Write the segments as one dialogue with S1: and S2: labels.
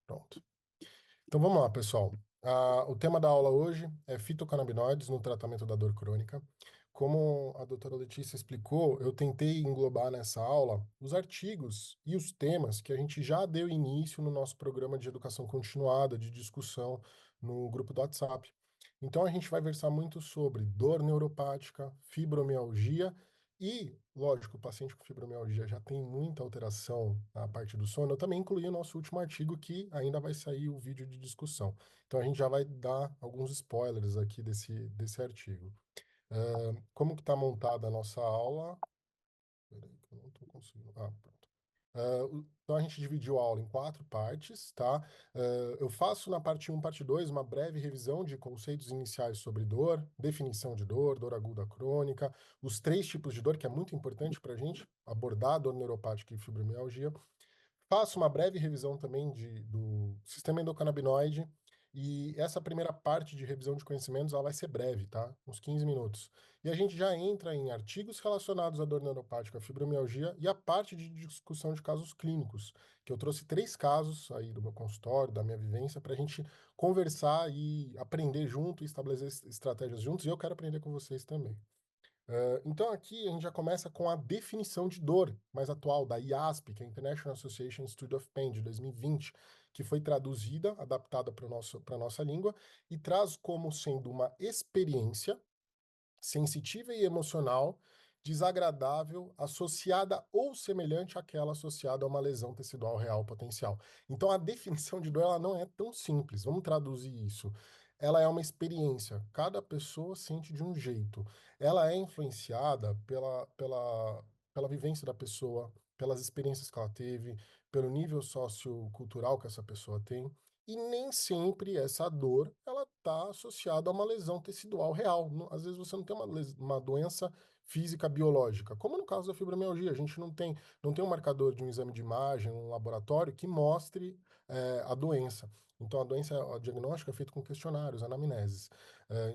S1: Pronto. Então vamos lá, pessoal. O tema da aula hoje é fitocannabinoides no tratamento da dor crônica. Como a doutora Letícia explicou, eu tentei englobar nessa aula os artigos e os temas que a gente já deu início no nosso programa de educação continuada, de discussão no grupo do WhatsApp. Então a gente vai versar muito sobre dor neuropática, fibromialgia e, lógico, o paciente com fibromialgia já tem muita alteração na parte do sono. Eu também incluí o nosso último artigo que ainda vai sair o vídeo de discussão. Então a gente já vai dar alguns spoilers aqui desse artigo. Como que está montada a nossa aula? Peraí, que eu não estou conseguindo. Pronto. Então a gente dividiu a aula em 4 partes, tá? Eu faço na parte 1, parte 2, uma breve revisão de conceitos iniciais sobre dor, definição de dor, dor aguda crônica, os 3 tipos de dor, que é muito importante para a gente abordar a dor neuropática e fibromialgia. Faço uma breve revisão também do sistema endocannabinoide, e essa primeira parte de revisão de conhecimentos ela vai ser breve, tá? Uns 15 minutos. E a gente já entra em artigos relacionados à dor neuropática, à fibromialgia e a parte de discussão de casos clínicos, que eu trouxe 3 casos aí do meu consultório, da minha vivência, para a gente conversar e aprender junto e estabelecer estratégias juntos, e eu quero aprender com vocês também. Então, aqui a gente já começa com a definição de dor mais atual, da IASP, que é a International Association Institute of Pain, de 2020, que foi traduzida, adaptada para a nossa língua, e traz como sendo uma experiência sensitiva e emocional, desagradável, associada ou semelhante àquela associada a uma lesão tecidual real potencial. Então, a definição de dor ela não é tão simples. Vamos traduzir isso. Ela é uma experiência. Cada pessoa sente de um jeito. Ela é influenciada pela vivência da pessoa, pelas experiências que ela teve, pelo nível sociocultural que essa pessoa tem. E nem sempre essa dor ela está associada a uma lesão tecidual real. Às vezes você não tem uma doença física biológica, como no caso da fibromialgia. A gente não tem um marcador de um exame de imagem, um laboratório que mostre a doença. Então a doença, a diagnóstico é feito com questionários, anamneses.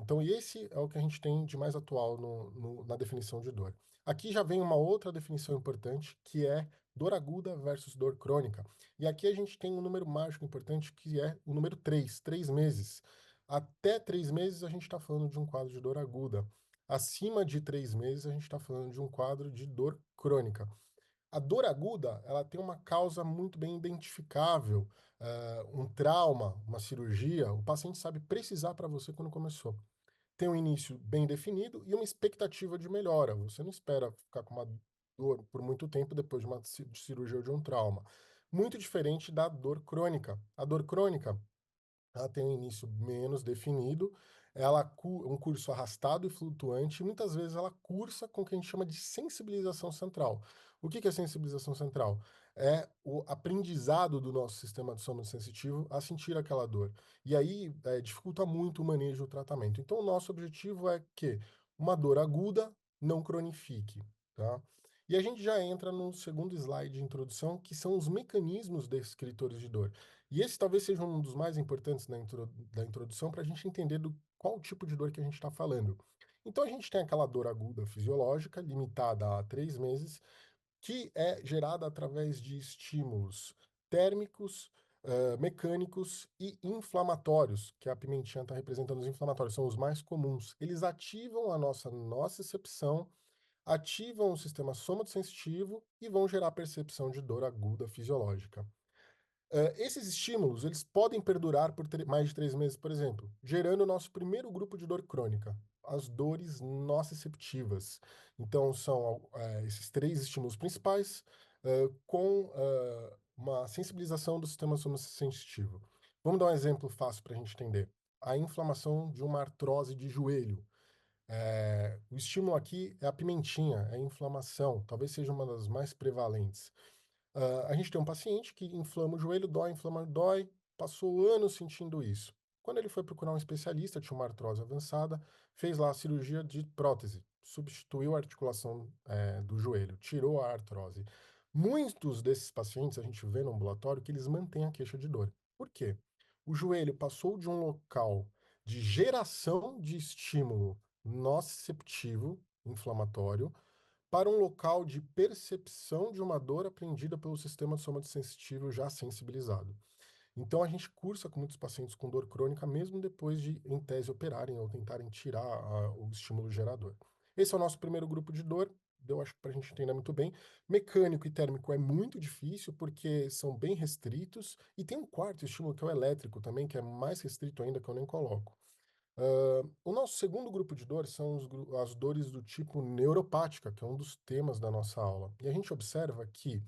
S1: Então e esse é o que a gente tem de mais atual na definição de dor. Aqui já vem uma outra definição importante, que é dor aguda versus dor crônica. E aqui a gente tem um número mágico importante que é o número 3, 3 meses. Até 3 meses a gente está falando de um quadro de dor aguda. Acima de 3 meses a gente está falando de um quadro de dor crônica. A dor aguda, ela tem uma causa muito bem identificável, um trauma, uma cirurgia, o paciente sabe precisar para você quando começou. Tem um início bem definido e uma expectativa de melhora. Você não espera ficar com uma dor por muito tempo depois de uma cirurgia ou de um trauma. Muito diferente da dor crônica. A dor crônica, ela tem um início menos definido, um curso arrastado e flutuante, e muitas vezes ela cursa com o que a gente chama de sensibilização central. O que é sensibilização central? É o aprendizado do nosso sistema de sono sensitivo a sentir aquela dor. E aí dificulta muito o manejo e o tratamento. Então, o nosso objetivo é que uma dor aguda não cronifique, tá? E a gente já entra no segundo slide de introdução, que são os mecanismos descritores de dor. E esse talvez seja um dos mais importantes da introdução para a gente entender do qual tipo de dor que a gente está falando. Então, a gente tem aquela dor aguda fisiológica, limitada a 3 meses, que é gerada através de estímulos térmicos, mecânicos e inflamatórios, que a pimentinha está representando os inflamatórios, são os mais comuns. Eles ativam a nossa nocicepção, ativam o sistema somatosensitivo e vão gerar percepção de dor aguda fisiológica. Esses estímulos, eles podem perdurar por mais de 3 meses, por exemplo, gerando o nosso primeiro grupo de dor crônica, as dores nociceptivas. Então, são esses 3 estímulos principais, com uma sensibilização do sistema sensitivo. Vamos dar um exemplo fácil para a gente entender. A inflamação de uma artrose de joelho. O estímulo aqui é a pimentinha, é a inflamação, talvez seja uma das mais prevalentes. A gente tem um paciente que inflama o joelho, dói, inflama, dói, passou anos sentindo isso. Quando ele foi procurar um especialista, tinha uma artrose avançada, fez lá a cirurgia de prótese, substituiu a articulação, do joelho, tirou a artrose. Muitos desses pacientes a gente vê no ambulatório que eles mantêm a queixa de dor. Por quê? O joelho passou de um local de geração de estímulo nociceptivo, inflamatório, para um local de percepção de uma dor aprendida pelo sistema somatosensitivo já sensibilizado. Então, a gente cursa com muitos pacientes com dor crônica, mesmo depois de, em tese, operarem ou tentarem tirar o estímulo gerador. Esse é o nosso primeiro grupo de dor. Eu acho que para a gente entender muito bem. Mecânico e térmico é muito difícil, porque são bem restritos. E tem um quarto estímulo, que é o elétrico também, que é mais restrito ainda, que eu nem coloco. O nosso segundo grupo de dor são as dores do tipo neuropática, que é um dos temas da nossa aula. E a gente observa que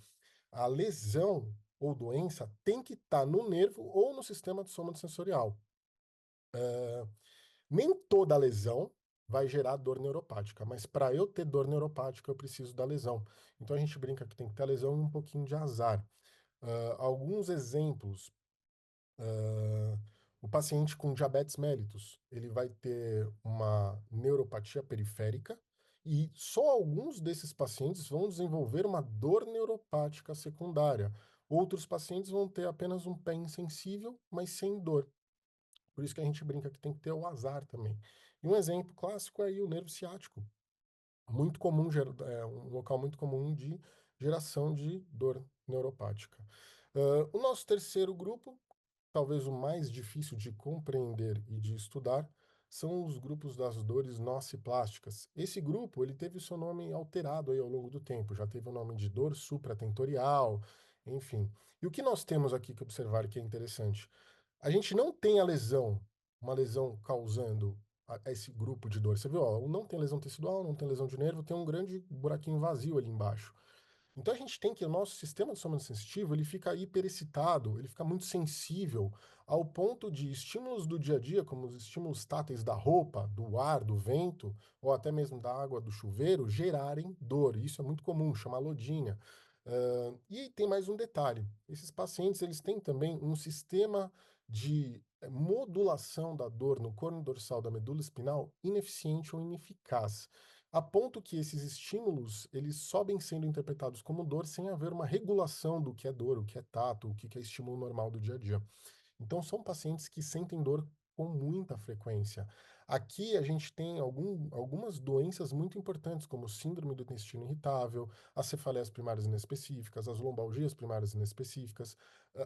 S1: a lesão ou doença tem que estar no nervo ou no sistema somatosensorial. Nem toda lesão vai gerar dor neuropática, mas para eu ter dor neuropática, eu preciso da lesão. Então a gente brinca que tem que ter a lesão e um pouquinho de azar. Alguns exemplos. O paciente com diabetes mellitus, ele vai ter uma neuropatia periférica e só alguns desses pacientes vão desenvolver uma dor neuropática secundária. Outros pacientes vão ter apenas um pé insensível, mas sem dor. Por isso que a gente brinca que tem que ter o azar também. E um exemplo clássico é aí o nervo ciático, muito comum, é um local muito comum de geração de dor neuropática. O nosso terceiro grupo, talvez o mais difícil de compreender e de estudar, são os grupos das dores nociplásticas. Esse grupo, ele teve o seu nome alterado aí ao longo do tempo, já teve o nome de dor supratentorial, enfim. E o que nós temos aqui que observar que é interessante? A gente não tem a lesão, uma lesão causando esse grupo de dor. Você viu, ó, não tem lesão tecidual, não tem lesão de nervo, tem um grande buraquinho vazio ali embaixo. Então a gente tem que o nosso sistema de sono sensitivo, ele fica hiperexcitado, ele fica muito sensível ao ponto de estímulos do dia a dia, como os estímulos táteis da roupa, do ar, do vento, ou até mesmo da água do chuveiro, gerarem dor. Isso é muito comum, chama lodínia. E tem mais um detalhe: esses pacientes eles têm também um sistema de modulação da dor no corno dorsal da medula espinal ineficiente ou ineficaz, a ponto que esses estímulos eles sobem sendo interpretados como dor sem haver uma regulação do que é dor, o que é tato, o que é estímulo normal do dia a dia. Então, são pacientes que sentem dor com muita frequência. Aqui a gente tem algumas doenças muito importantes, como síndrome do intestino irritável, as cefaleias primárias inespecíficas, as lombalgias primárias inespecíficas,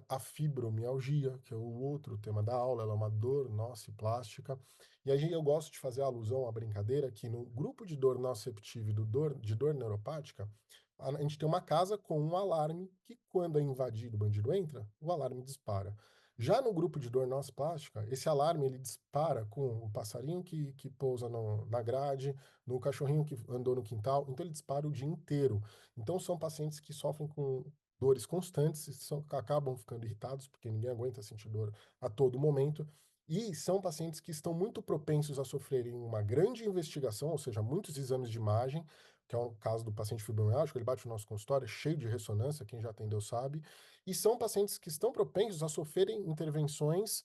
S1: a fibromialgia, que é o outro tema da aula, ela é uma dor nociplástica. E aí eu gosto de fazer a alusão à brincadeira que no grupo de dor nociceptiva e de dor neuropática, a gente tem uma casa com um alarme que, quando é invadido, o bandido entra, o alarme dispara. Já no grupo de dor plástica, esse alarme ele dispara com o passarinho que pousa na grade, no cachorrinho que andou no quintal, então ele dispara o dia inteiro. Então são pacientes que sofrem com dores constantes, acabam ficando irritados, porque ninguém aguenta sentir dor a todo momento, e são pacientes que estão muito propensos a sofrerem uma grande investigação, ou seja, muitos exames de imagem, que é o caso do paciente fibromialgico, ele bate no nosso consultório, é cheio de ressonância, quem já atendeu sabe, e são pacientes que estão propensos a sofrerem intervenções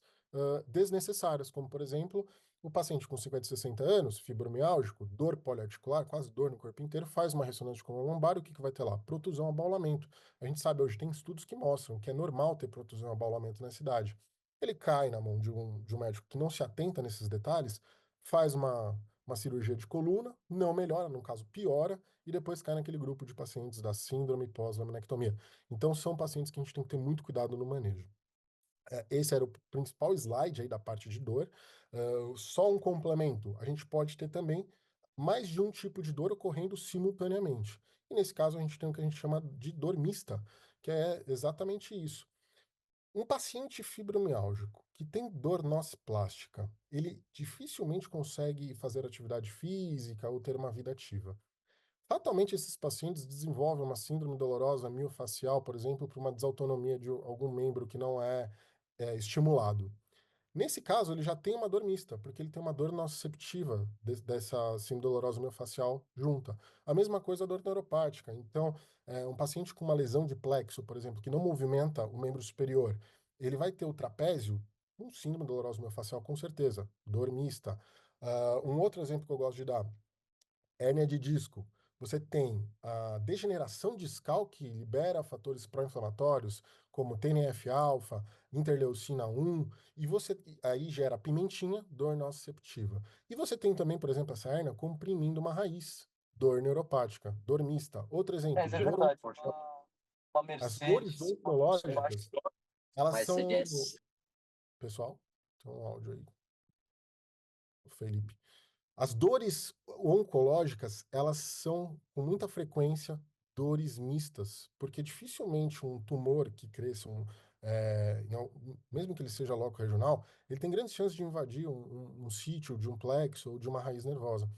S1: desnecessárias, como, por exemplo, o paciente com 50, 60 anos, fibromialgico, dor poliarticular, quase dor no corpo inteiro, faz uma ressonância de coluna lombar, o que, que vai ter lá? Protusão, abaulamento. A gente sabe, hoje tem estudos que mostram que é normal ter protusão, abaulamento nessa idade. Ele cai na mão de um médico que não se atenta nesses detalhes, faz uma cirurgia de coluna, não melhora, no caso piora, e depois cai naquele grupo de pacientes da síndrome pós-laminectomia. Então, são pacientes que a gente tem que ter muito cuidado no manejo. Esse era o principal slide aí da parte de dor. Só um complemento, a gente pode ter também mais de um tipo de dor ocorrendo simultaneamente. E nesse caso, a gente tem o que a gente chama de dor mista, que é exatamente isso. Um paciente fibromialgico que tem dor nociplástica, ele dificilmente consegue fazer atividade física ou ter uma vida ativa. Fatalmente, esses pacientes desenvolvem uma síndrome dolorosa miofacial, por exemplo, por uma desautonomia de algum membro que não é estimulado. Nesse caso, ele já tem uma dor mista, porque ele tem uma dor nociceptiva dessa síndrome dolorosa miofascial junta. A mesma coisa a dor neuropática. Então, um paciente com uma lesão de plexo, por exemplo, que não movimenta o membro superior, ele vai ter o trapézio, um síndrome dolorosa miofascial com certeza, dor mista. Um outro exemplo que eu gosto de dar, hérnia de disco. Você tem a degeneração discal que libera fatores pró-inflamatórios, como TNF-alfa, interleucina 1, e você aí gera pimentinha, dor nociceptiva. E você tem também, por exemplo, essa hérnia comprimindo uma raiz, dor neuropática, dor mista. Outro exemplo,
S2: É
S1: dor
S2: verdade. Uma
S1: as dores
S2: Mercedes,
S1: oncológicas. Elas
S2: Mas seria.
S1: são, pessoal, tem um áudio aí, o Felipe. As dores oncológicas, elas são, com muita frequência, dores mistas, porque dificilmente um tumor que cresça, mesmo que ele seja loco regional, ele tem grandes chances de invadir um sítio de um plexo ou de uma raiz nervosa.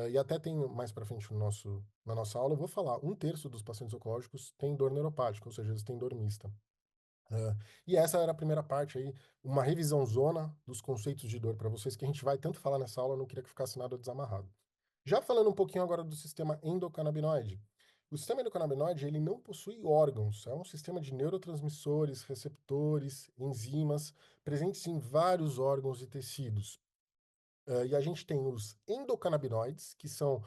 S1: E até tem mais para frente na nossa aula, eu vou falar, um terço dos pacientes oncológicos tem dor neuropática, ou seja, eles têm dor mista. E essa era a primeira parte aí, uma revisão zona dos conceitos de dor para vocês, que a gente vai tanto falar nessa aula, eu não queria que ficasse nada desamarrado. Já falando um pouquinho agora do sistema endocannabinoide. O sistema endocannabinoide, ele não possui órgãos, é um sistema de neurotransmissores, receptores, enzimas, presentes em vários órgãos e tecidos. E a gente tem os endocannabinoides, que são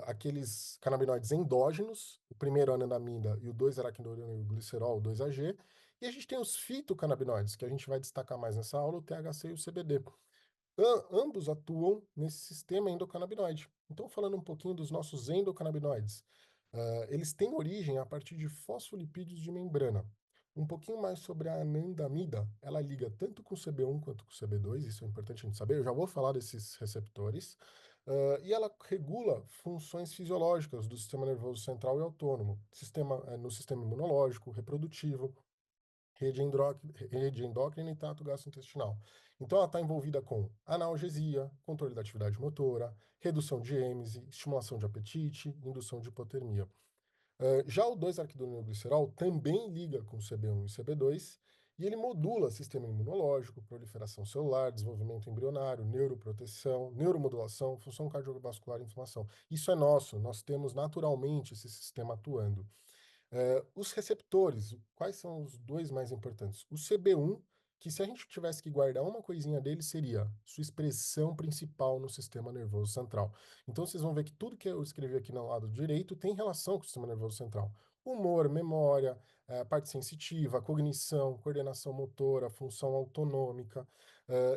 S1: aqueles canabinoides endógenos, o primeiro anandamida e o 2-araquidoniloglicerol, o 2-AG. E a gente tem os fitocannabinoides, que a gente vai destacar mais nessa aula, o THC e o CBD. Ambos atuam nesse sistema endocannabinoide. Então, falando um pouquinho dos nossos endocannabinoides, eles têm origem a partir de fosfolipídios de membrana. Um pouquinho mais sobre a anandamida, ela liga tanto com o CB1 quanto com o CB2, isso é importante a gente saber, eu já vou falar desses receptores, e ela regula funções fisiológicas do sistema nervoso central e autônomo, no sistema imunológico, reprodutivo, rede endócrina e trato gastrointestinal. Então, ela está envolvida com analgesia, controle da atividade motora, redução de êmese, estimulação de apetite, indução de hipotermia. Já o 2-arquidoniloglicerol também liga com o CB1 e CB2 e ele modula sistema imunológico, proliferação celular, desenvolvimento embrionário, neuroproteção, neuromodulação, função cardiovascular e inflamação. Isso é nosso, nós temos naturalmente esse sistema atuando. Os receptores, quais são os dois mais importantes? O CB1, que se a gente tivesse que guardar uma coisinha dele, seria sua expressão principal no sistema nervoso central. Então vocês vão ver que tudo que eu escrevi aqui no lado direito tem relação com o sistema nervoso central. Humor, memória, parte sensitiva, cognição, coordenação motora, função autonômica.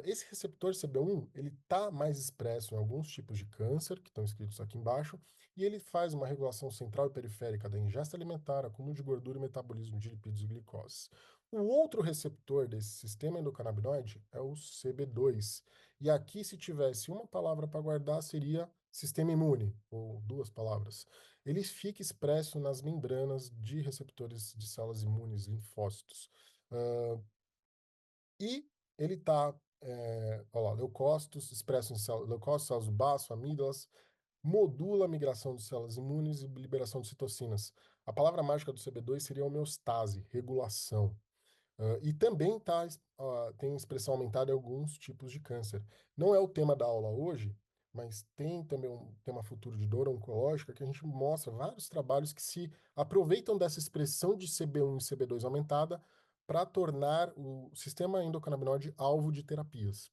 S1: Esse receptor CB1, ele está mais expresso em alguns tipos de câncer, que estão escritos aqui embaixo, e ele faz uma regulação central e periférica da ingesta alimentar, acúmulo de gordura e metabolismo de lipídios e glicose. O outro receptor desse sistema endocannabinoide é o CB2. E aqui, se tivesse uma palavra para guardar, seria sistema imune, ou duas palavras. Ele fica expresso nas membranas de receptores de células imunes, linfócitos. E ele está, olha lá, leucócitos, expresso em leucócitos, células do baço, amígdalas, modula a migração de células imunes e liberação de citocinas. A palavra mágica do CB2 seria homeostase, regulação. E também tem expressão aumentada em alguns tipos de câncer. Não é o tema da aula hoje, mas tem também um tema futuro de dor oncológica que a gente mostra vários trabalhos que se aproveitam dessa expressão de CB1 e CB2 aumentada para tornar o sistema endocannabinoide alvo de terapias.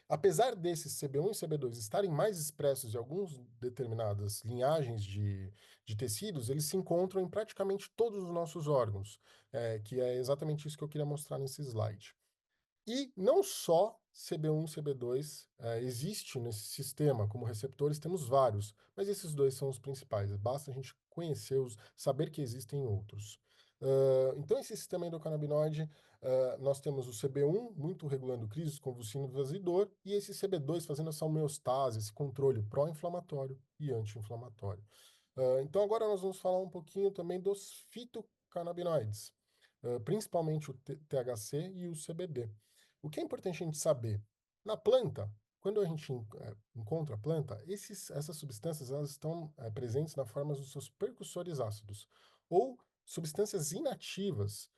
S1: Apesar desses CB1 e CB2 estarem mais expressos em algumas determinadas linhagens de tecidos, eles se encontram em praticamente todos os nossos órgãos, que é exatamente isso que eu queria mostrar nesse slide. E não só CB1 e CB2 existe nesse sistema como receptores, temos vários, mas esses dois são os principais. Basta a gente conhecê-los, saber que existem outros. Então, esse sistema endocannabinoide, nós temos o CB1 muito regulando crises convulsivas e dor, e esse CB2 fazendo essa homeostase, esse controle pró-inflamatório e anti-inflamatório. Então, agora nós vamos falar um pouquinho também dos fitocannabinoides, principalmente o THC e o CBD. O que é importante a gente saber? Na planta, quando a gente encontra a planta, essas substâncias elas estão presentes na forma dos seus percussores ácidos, ou substâncias inativas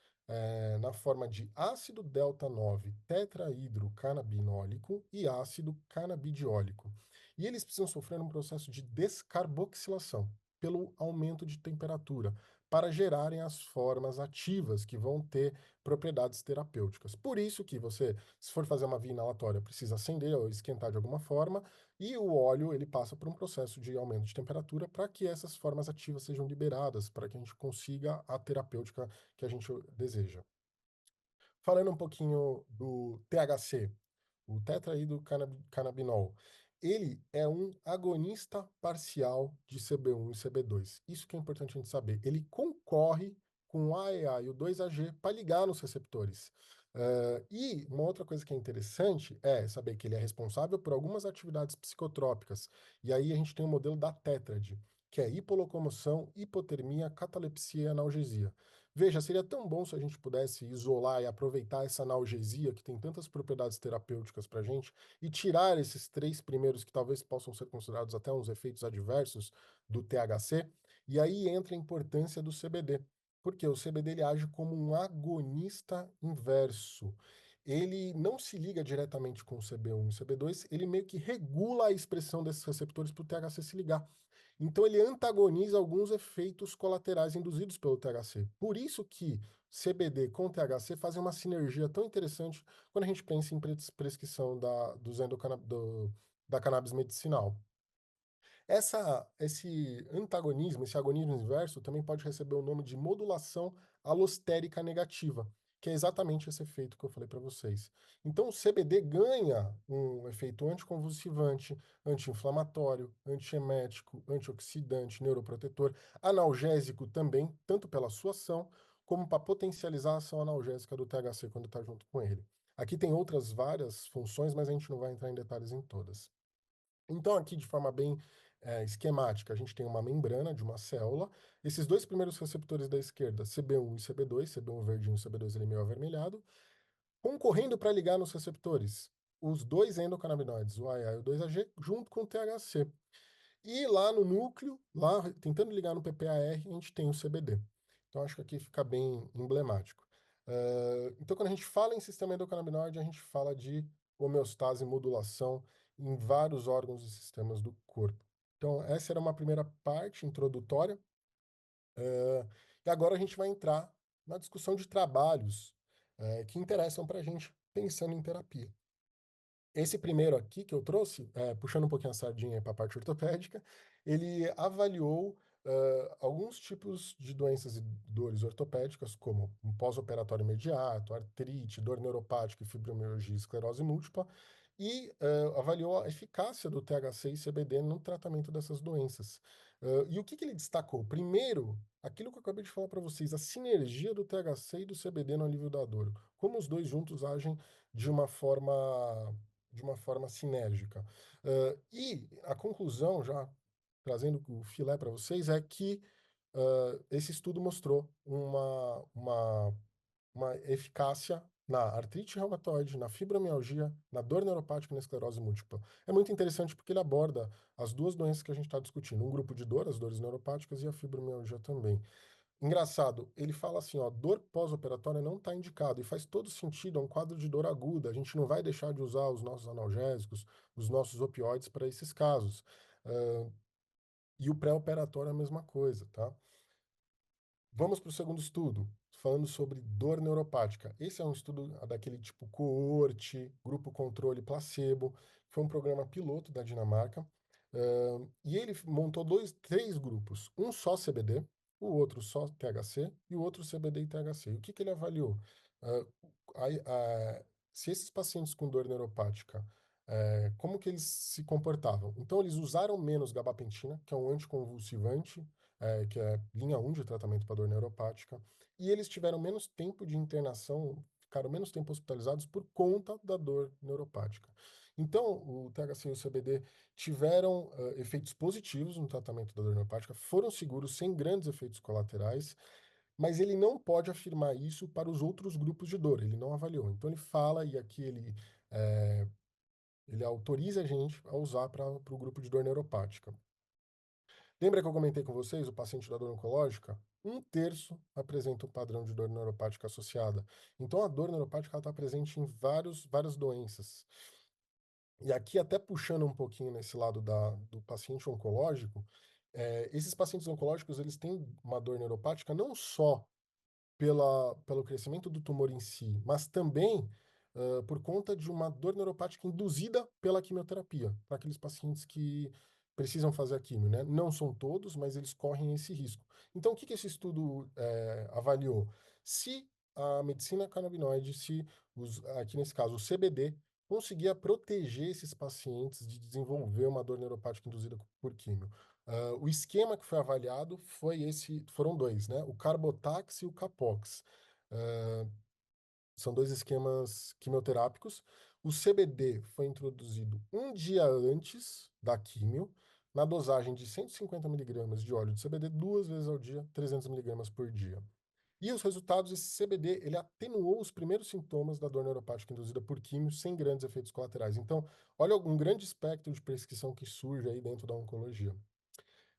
S1: na forma de ácido delta-9 tetrahidrocannabinólico e ácido canabidiólico. E eles precisam sofrer um processo de descarboxilação pelo aumento de temperatura para gerarem as formas ativas que vão ter propriedades terapêuticas. Por isso que você, se for fazer uma via inalatória, precisa acender ou esquentar de alguma forma, e o óleo ele passa por um processo de aumento de temperatura para que essas formas ativas sejam liberadas, para que a gente consiga a terapêutica que a gente deseja. Falando um pouquinho do THC, o tetrahidrocannabinol, ele é um agonista parcial de CB1 e CB2. Isso que é importante a gente saber. Ele concorre com o AEA e o 2-AG para ligar nos receptores. E uma outra coisa que é interessante é saber que ele é responsável por algumas atividades psicotrópicas. E aí a gente tem o modelo da tétrade, que é hipolocomoção, hipotermia, catalepsia e analgesia. Veja, seria tão bom se a gente pudesse isolar e aproveitar essa analgesia, que tem tantas propriedades terapêuticas para a gente, e tirar esses três primeiros, que talvez possam ser considerados até uns efeitos adversos do THC, e aí entra a importância do CBD. Porque o CBD ele age como um agonista inverso. Ele não se liga diretamente com o CB1 e o CB2, ele meio que regula a expressão desses receptores para o THC se ligar. Então ele antagoniza alguns efeitos colaterais induzidos pelo THC. Por isso que CBD com THC fazem uma sinergia tão interessante quando a gente pensa em prescrição da cannabis medicinal. Esse antagonismo, esse agonismo inverso, também pode receber o nome de modulação alostérica negativa, que é exatamente esse efeito que eu falei para vocês. Então, o CBD ganha um efeito anticonvulsivante, anti-inflamatório, antiemético, antioxidante, neuroprotetor, analgésico também, tanto pela sua ação, como para potencializar a ação analgésica do THC quando está junto com ele. Aqui tem outras várias funções, mas a gente não vai entrar em detalhes em todas. Então, aqui de forma bem esquemática, a gente tem uma membrana de uma célula. Esses dois primeiros receptores da esquerda, CB1 e CB2, CB1 verdinho e CB2 ele meio avermelhado, concorrendo para ligar nos receptores, os dois endocannabinoides, o AA e o 2-AG, junto com o THC. E lá no núcleo, lá tentando ligar no PPAR, a gente tem o CBD. Então, acho que aqui fica bem emblemático. Então, quando a gente fala em sistema endocannabinoide, a gente fala de homeostase e modulação em vários órgãos e sistemas do corpo. Então, essa era uma primeira parte introdutória. E agora a gente vai entrar na discussão de trabalhos que interessam para a gente pensando em terapia. Esse primeiro aqui que eu trouxe, puxando um pouquinho a sardinha para a parte ortopédica, ele avaliou alguns tipos de doenças e dores ortopédicas, como um pós-operatório imediato, artrite, dor neuropática, fibromialgia e esclerose múltipla, e avaliou a eficácia do THC e CBD no tratamento dessas doenças. E o que que ele destacou? Primeiro, aquilo que eu acabei de falar para vocês, a sinergia do THC e do CBD no alívio da dor. Como os dois juntos agem de uma forma sinérgica. E a conclusão, já trazendo o filé para vocês, é que esse estudo mostrou uma eficácia na artrite reumatoide, na fibromialgia, na dor neuropática e na esclerose múltipla. É muito interessante porque ele aborda as duas doenças que a gente está discutindo, um grupo de dor, as dores neuropáticas, e a fibromialgia também. Engraçado, ele fala assim, ó, dor pós-operatória não está indicado, e faz todo sentido, é um quadro de dor aguda, a gente não vai deixar de usar os nossos analgésicos, os nossos opioides para esses casos. E o pré-operatório é a mesma coisa, tá? Vamos para o segundo estudo, falando sobre dor neuropática. Esse é um estudo daquele tipo coorte, grupo controle placebo, foi um programa piloto da Dinamarca, e ele montou três grupos, um só CBD, o outro só THC e o outro CBD e THC. E o que que ele avaliou? Ah, se esses pacientes com dor neuropática, como que eles se comportavam? Então, eles usaram menos gabapentina, que é um anticonvulsivante, que é linha 1 de tratamento para dor neuropática, e eles tiveram menos tempo de internação, ficaram menos tempo hospitalizados por conta da dor neuropática. Então, o THC e o CBD tiveram efeitos positivos no tratamento da dor neuropática, foram seguros, sem grandes efeitos colaterais, mas ele não pode afirmar isso para os outros grupos de dor, ele não avaliou. Então, ele fala, e aqui ele autoriza a gente a usar para o grupo de dor neuropática. Lembra que eu comentei com vocês, o paciente da dor oncológica? Um terço apresenta um padrão de dor neuropática associada. Então, a dor neuropática está presente em várias doenças. E aqui, até puxando um pouquinho nesse lado do paciente oncológico, esses pacientes oncológicos, eles têm uma dor neuropática não só pelo crescimento do tumor em si, mas também por conta de uma dor neuropática induzida pela quimioterapia, para aqueles pacientes que precisam fazer a quimio, né? Não são todos, mas eles correm esse risco. Então, o que que esse estudo avaliou? Se a medicina canabinoide, se aqui nesse caso o CBD, conseguia proteger esses pacientes de desenvolver uma dor neuropática induzida por químio. O esquema que foi avaliado foram dois, né? O Carbotax e o Capox. Ah, São dois esquemas quimioterápicos. O CBD foi introduzido um dia antes da químio, na dosagem de 150 miligramas de óleo de CBD, duas vezes ao dia, 300 miligramas por dia. E os resultados, esse CBD, ele atenuou os primeiros sintomas da dor neuropática induzida por químio, sem grandes efeitos colaterais. Então, olha um grande espectro de prescrição que surge aí dentro da oncologia.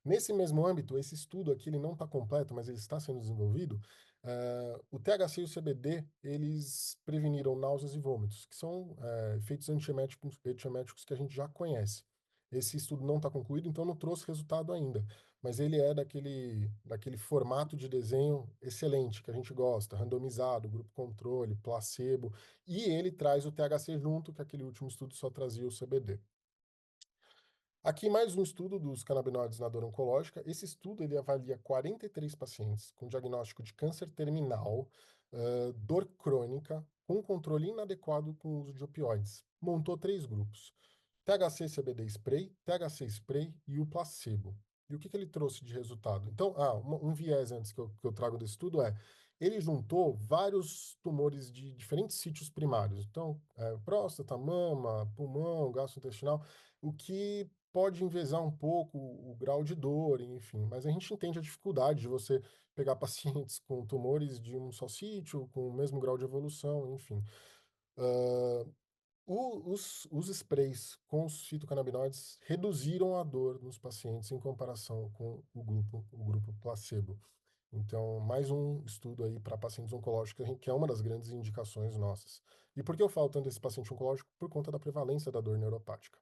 S1: Nesse mesmo âmbito, esse estudo aqui ele não está completo, mas ele está sendo desenvolvido. O THC e o CBD, eles preveniram náuseas e vômitos, que são efeitos antieméticos que a gente já conhece. Esse estudo não está concluído, então não trouxe resultado ainda, mas ele é daquele formato de desenho excelente, que a gente gosta, randomizado, grupo controle, placebo, e ele traz o THC junto, que aquele último estudo só trazia o CBD. Aqui mais um estudo dos canabinoides na dor oncológica. Esse estudo ele avalia 43 pacientes com diagnóstico de câncer terminal, dor crônica, com controle inadequado com o uso de opioides. Montou três grupos: THC CBD spray, THC spray e o placebo. E o que ele trouxe de resultado? Então, um viés antes que eu trago desse estudo ele juntou vários tumores de diferentes sítios primários. Então, próstata, mama, pulmão, gastrointestinal, o que pode envezar um pouco o grau de dor, enfim. Mas a gente entende a dificuldade de você pegar pacientes com tumores de um só sítio, com o mesmo grau de evolução, enfim. Ah, os sprays com os fitocannabinoides reduziram a dor nos pacientes em comparação com o grupo placebo. Então, mais um estudo aí para pacientes oncológicos, que é uma das grandes indicações nossas. E por que eu falo tanto desse paciente oncológico? Por conta da prevalência da dor neuropática.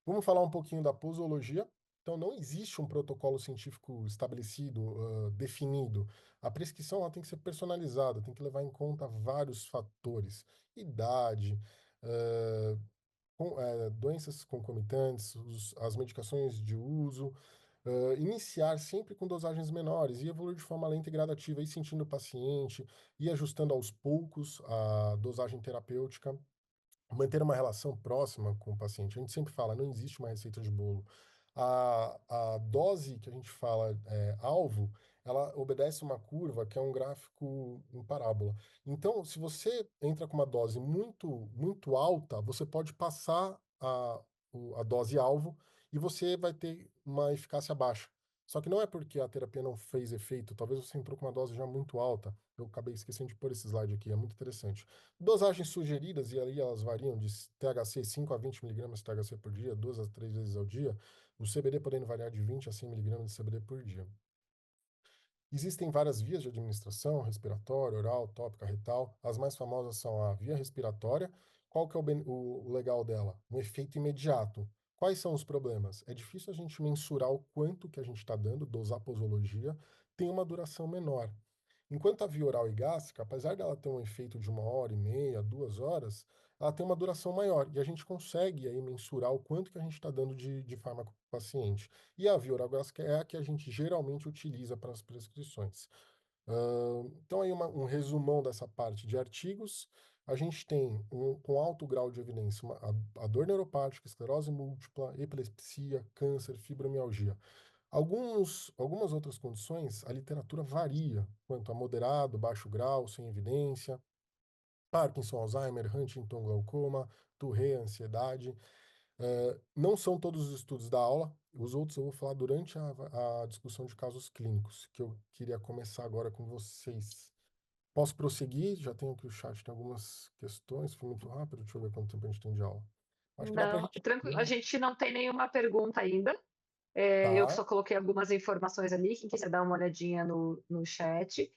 S1: Vamos falar um pouquinho da posologia. Então, não existe um protocolo científico estabelecido, definido. A prescrição ela tem que ser personalizada, tem que levar em conta vários fatores: idade, eh, doenças concomitantes, as medicações de uso, iniciar sempre com dosagens menores e evoluir de forma lenta e gradativa, ir sentindo o paciente, ir ajustando aos poucos a dosagem terapêutica, manter uma relação próxima com o paciente. A gente sempre fala, não existe uma receita de bolo. A dose que a gente fala alvo, ela obedece uma curva que é um gráfico em parábola. Então, se você entra com uma dose muito, muito alta, você pode passar a dose alvo e você vai ter uma eficácia baixa. Só que não é porque a terapia não fez efeito, talvez você entrou com uma dose já muito alta. Eu acabei esquecendo de pôr esse slide aqui, é muito interessante. Dosagens sugeridas, e ali elas variam de THC 5 a 20 miligramas de THC por dia, 2 a 3 vezes ao dia, o CBD podendo variar de 20 a 100 miligramas de CBD por dia. Existem várias vias de administração: respiratória, oral, tópica, retal. As mais famosas são a via respiratória. Qual que é o legal dela? Um efeito imediato. Quais são os problemas? É difícil a gente mensurar o quanto que a gente está dando, dosar posologia, tem uma duração menor. Enquanto a via oral e gástrica, apesar dela ter um efeito de 1 hora e meia, 2 horas, ela tem uma duração maior e a gente consegue aí mensurar o quanto que a gente está dando de fármaco para o paciente. E a via oral gástrica é a que a gente geralmente utiliza para as prescrições. Então, aí um resumão dessa parte de artigos. A gente tem, com alto grau de evidência, a dor neuropática, esclerose múltipla, epilepsia, câncer, fibromialgia. Algumas outras condições, a literatura varia quanto a moderado, baixo grau, sem evidência, Parkinson, Alzheimer, Huntington, glaucoma, Tourette, ansiedade. Não são todos os estudos da aula, os outros eu vou falar durante a discussão de casos clínicos, que eu queria começar agora com vocês. Posso prosseguir? Já tenho aqui o chat, tem algumas questões, foi muito rápido, deixa eu ver quanto tempo a gente tem de aula. Acho que dá para a
S2: Não,
S1: gente.
S2: tranquilo. A gente não tem nenhuma pergunta ainda. Eu
S1: Tá.
S2: só coloquei algumas informações ali. Quem quiser dar uma olhadinha no chat.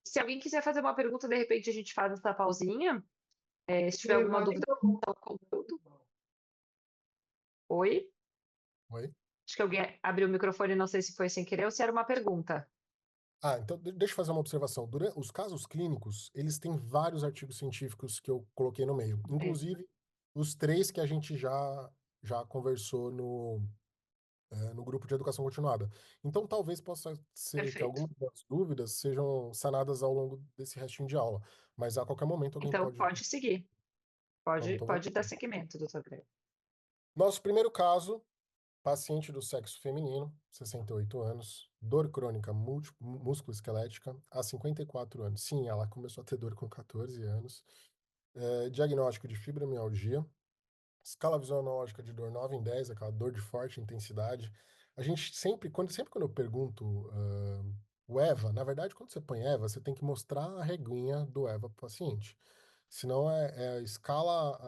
S2: Se alguém quiser fazer uma pergunta, de repente a gente faz essa pausinha. Se tiver alguma dúvida ao conteúdo. Oi?
S1: Oi?
S2: Acho que alguém abriu o microfone, não sei se foi sem querer ou se era uma pergunta.
S1: Então deixa eu fazer uma observação. Durante os casos clínicos, eles têm vários artigos científicos que eu coloquei no meio,
S2: É,
S1: inclusive os três que a gente já conversou no grupo de educação continuada. Então, talvez possa ser que
S2: perfeito.
S1: algumas das dúvidas sejam sanadas ao longo desse restinho de aula, mas a qualquer momento alguém
S2: Então
S1: pode.
S2: pode seguir. Pode,
S1: Então,
S2: pode dar seguimento, doutor Greg.
S1: nosso primeiro caso, paciente do sexo feminino, 68 anos, dor crônica músculo-esquelética, há 54 anos. Sim, ela começou a ter dor com 14 anos. Diagnóstico de fibromialgia, escala visualógica de dor 9 em 10, aquela dor de forte intensidade. A gente sempre quando eu pergunto o EVA, na verdade, quando você põe EVA, você tem que mostrar a reguinha do EVA para o paciente. Senão é escala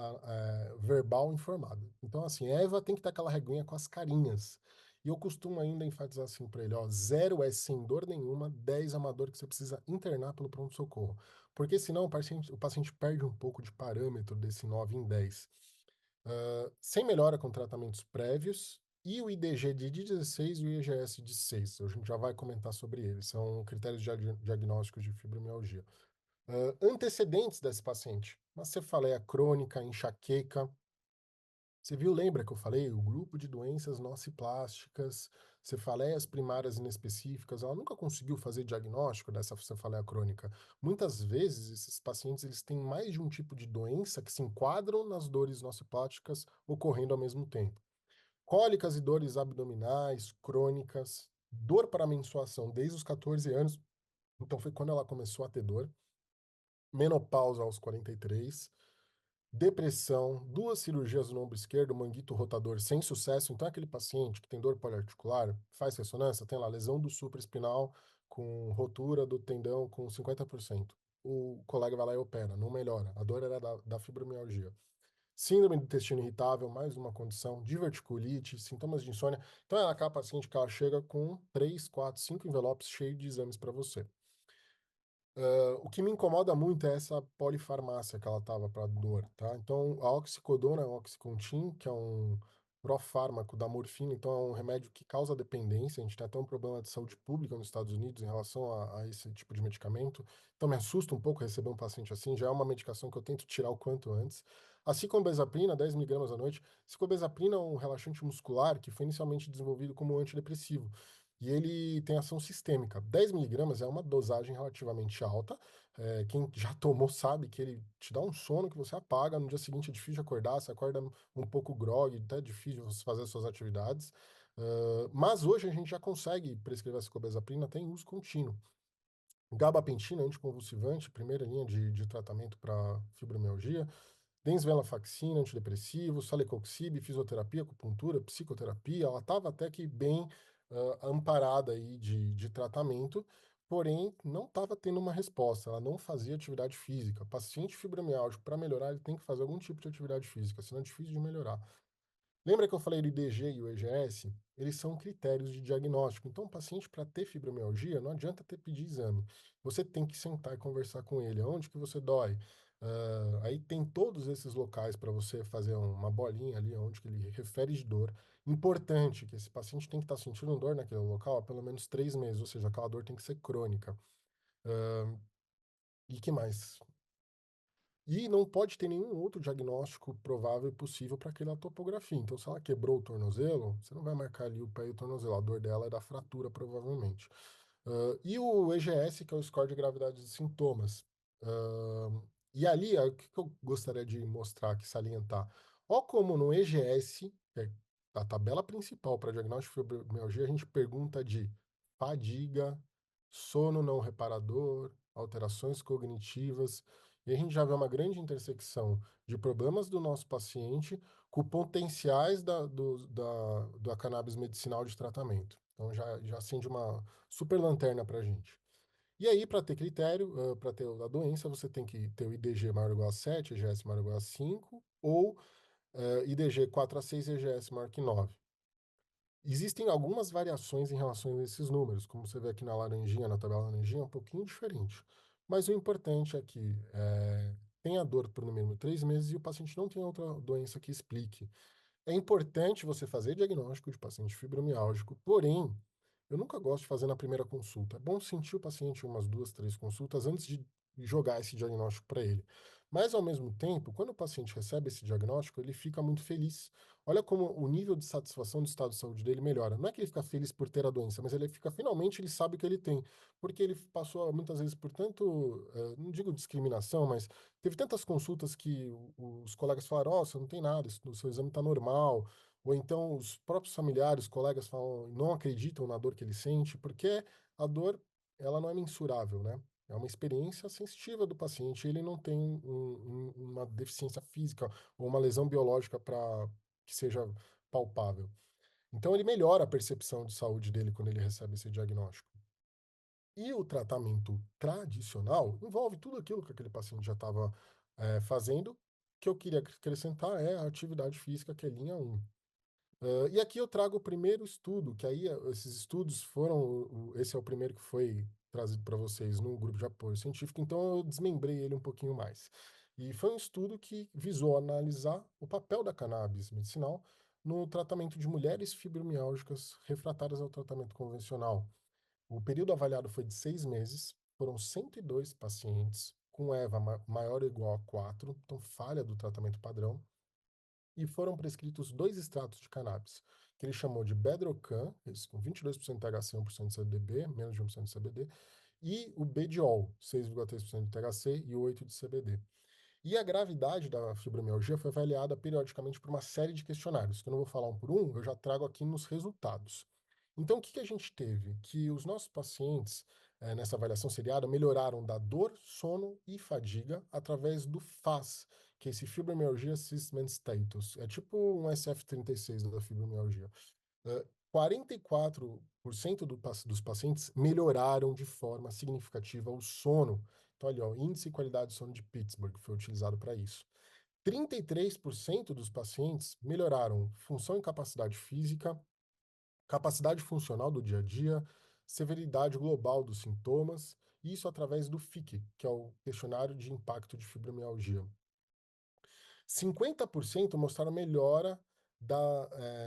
S1: verbal informada. Então, assim, EVA tem que ter aquela reguinha com as carinhas. E eu costumo ainda enfatizar assim para ele, ó, 0 é sem dor nenhuma, 10 é uma dor que você precisa internar pelo pronto-socorro. Porque senão o paciente perde um pouco de parâmetro desse 9 em 10. Sem melhora com tratamentos prévios, e o IDG de 16 e o IGS de 6. A gente já vai comentar sobre eles. São critérios diagnósticos de fibromialgia. Antecedentes desse paciente: uma cefaleia crônica, enxaqueca. Você viu, lembra que eu falei? O grupo de doenças nociplásticas, cefaleias primárias inespecíficas. Ela nunca conseguiu fazer diagnóstico dessa cefaleia crônica. Muitas vezes, esses pacientes eles têm mais de um tipo de doença que se enquadram nas dores nociplásticas ocorrendo ao mesmo tempo. Cólicas e dores abdominais, crônicas, dor para menstruação desde os 14 anos. Então, foi quando ela começou a ter dor. Menopausa aos 43, depressão, 2 cirurgias no ombro esquerdo, manguito rotador sem sucesso. Então, aquele paciente que tem dor poliarticular, faz ressonância, tem lá lesão do supraespinal com rotura do tendão com 50%. O colega vai lá e opera, não melhora. A dor era da fibromialgia. Síndrome do intestino irritável, mais uma condição, diverticulite, sintomas de insônia. Então, ela aquela paciente que ela chega com 3, 4, 5 envelopes cheios de exames para você. O que me incomoda muito é essa polifarmácia que ela tava para dor, tá? Então, a oxicodona, o Oxycontin, que é um profármaco da morfina, então é um remédio que causa dependência. A gente tem até um problema de saúde pública nos Estados Unidos em relação a esse tipo de medicamento. Então, me assusta um pouco receber um paciente assim. Já é uma medicação que eu tento tirar o quanto antes. A cicobenzaprina, 10 miligramas à noite. Cicobenzaprina é um relaxante muscular que foi inicialmente desenvolvido como antidepressivo. E ele tem ação sistêmica. 10 miligramas é uma dosagem relativamente alta. Quem já tomou sabe que ele te dá um sono que você apaga. No dia seguinte é difícil de acordar, você acorda um pouco grog, até difícil de você fazer as suas atividades. Mas hoje a gente já consegue prescrever essa cobezaprina até em uso contínuo. Gabapentina, anticonvulsivante, primeira linha de tratamento para fibromialgia. Desvenlafaxina, antidepressivo, celecoxib, fisioterapia, acupuntura, psicoterapia. Ela estava até que bem amparada aí de tratamento, porém não estava tendo uma resposta. Ela não fazia atividade física. Paciente fibromialgico, para melhorar, ele tem que fazer algum tipo de atividade física, senão é difícil de melhorar. Lembra que eu falei do IDG e o EGS? Eles são critérios de diagnóstico. Então, o paciente, para ter fibromialgia, não adianta ter pedir exame. Você tem que sentar e conversar com ele. Aonde que você dói? Aí tem todos esses locais para você fazer uma bolinha ali, onde que ele refere de dor. Importante que esse paciente tem que estar sentindo dor naquele local há pelo menos 3 meses, ou seja, aquela dor tem que ser crônica. E que mais? E não pode ter nenhum outro diagnóstico provável e possível para aquela topografia. Então, se ela quebrou o tornozelo, você não vai marcar ali o pé e o tornozelo. A dor dela é da fratura, provavelmente. E o EGS, que é o score de gravidade dos sintomas. E ali, o que eu gostaria de mostrar aqui, salientar? Ó, como no EGS, que é a tabela principal para diagnóstico de fibromialgia, a gente pergunta de fadiga, sono não reparador, alterações cognitivas. E a gente já vê uma grande intersecção de problemas do nosso paciente com potenciais da cannabis medicinal de tratamento. Então já acende uma super lanterna para a gente. E aí, para ter critério, para ter a doença, você tem que ter o IDG maior ou igual a 7, EGS maior ou igual a 5, ou IDG 4 a 6, EGS maior que 9. Existem algumas variações em relação a esses números, como você vê aqui na laranjinha, na tabela laranjinha, é um pouquinho diferente. Mas o importante é que tenha dor por no mínimo 3 meses e o paciente não tenha outra doença que explique. É importante você fazer diagnóstico de paciente fibromialgico, porém, eu nunca gosto de fazer na primeira consulta. É bom sentir o paciente umas 2, 3 consultas antes de jogar esse diagnóstico para ele. Mas, ao mesmo tempo, quando o paciente recebe esse diagnóstico, ele fica muito feliz. Olha como o nível de satisfação do estado de saúde dele melhora. Não é que ele fica feliz por ter a doença, mas ele fica, finalmente, ele sabe que ele tem. Porque ele passou, muitas vezes, por tanto, não digo discriminação, mas teve tantas consultas que os colegas falaram, ó, você não tem nada, o seu exame está normal. Ou então os próprios familiares, colegas falam, não acreditam na dor que ele sente, porque a dor, ela não é mensurável, né? É uma experiência sensitiva do paciente, ele não tem uma deficiência física ou uma lesão biológica para que seja palpável. Então, ele melhora a percepção de saúde dele quando ele recebe esse diagnóstico. E o tratamento tradicional envolve tudo aquilo que aquele paciente já estava fazendo. O que eu queria acrescentar é a atividade física, que é linha um. E aqui eu trago o primeiro estudo, que aí esses estudos foram, esse é o primeiro que foi trazido para vocês no grupo de apoio científico, então eu desmembrei ele um pouquinho mais. E foi um estudo que visou analisar o papel da cannabis medicinal no tratamento de mulheres fibromialgicas refratárias ao tratamento convencional. O período avaliado foi de 6 meses, foram 102 pacientes com EVA maior ou igual a 4, então falha do tratamento padrão, e foram prescritos dois extratos de cannabis, que ele chamou de Bedrocan, esse com 22% de THC e 1% de CBD, menos de 1% de CBD, e o Bediol, 6,3% de THC e 8% de CBD. E a gravidade da fibromialgia foi avaliada periodicamente por uma série de questionários, que eu não vou falar um por um, eu já trago aqui nos resultados. Então, o que que a gente teve? Que os nossos pacientes, nessa avaliação seriada, melhoraram da dor, sono e fadiga através do FAS, que é esse Fibromyalgia Assessment Status. É tipo um SF-36 da fibromialgia. 44% dos pacientes melhoraram de forma significativa o sono. Então, ali, ó, índice e qualidade de sono de Pittsburgh foi utilizado para isso. 33% dos pacientes melhoraram função e capacidade física, capacidade funcional do dia a dia, severidade global dos sintomas, isso através do FIC, que é o questionário de impacto de fibromialgia. 50% mostraram melhora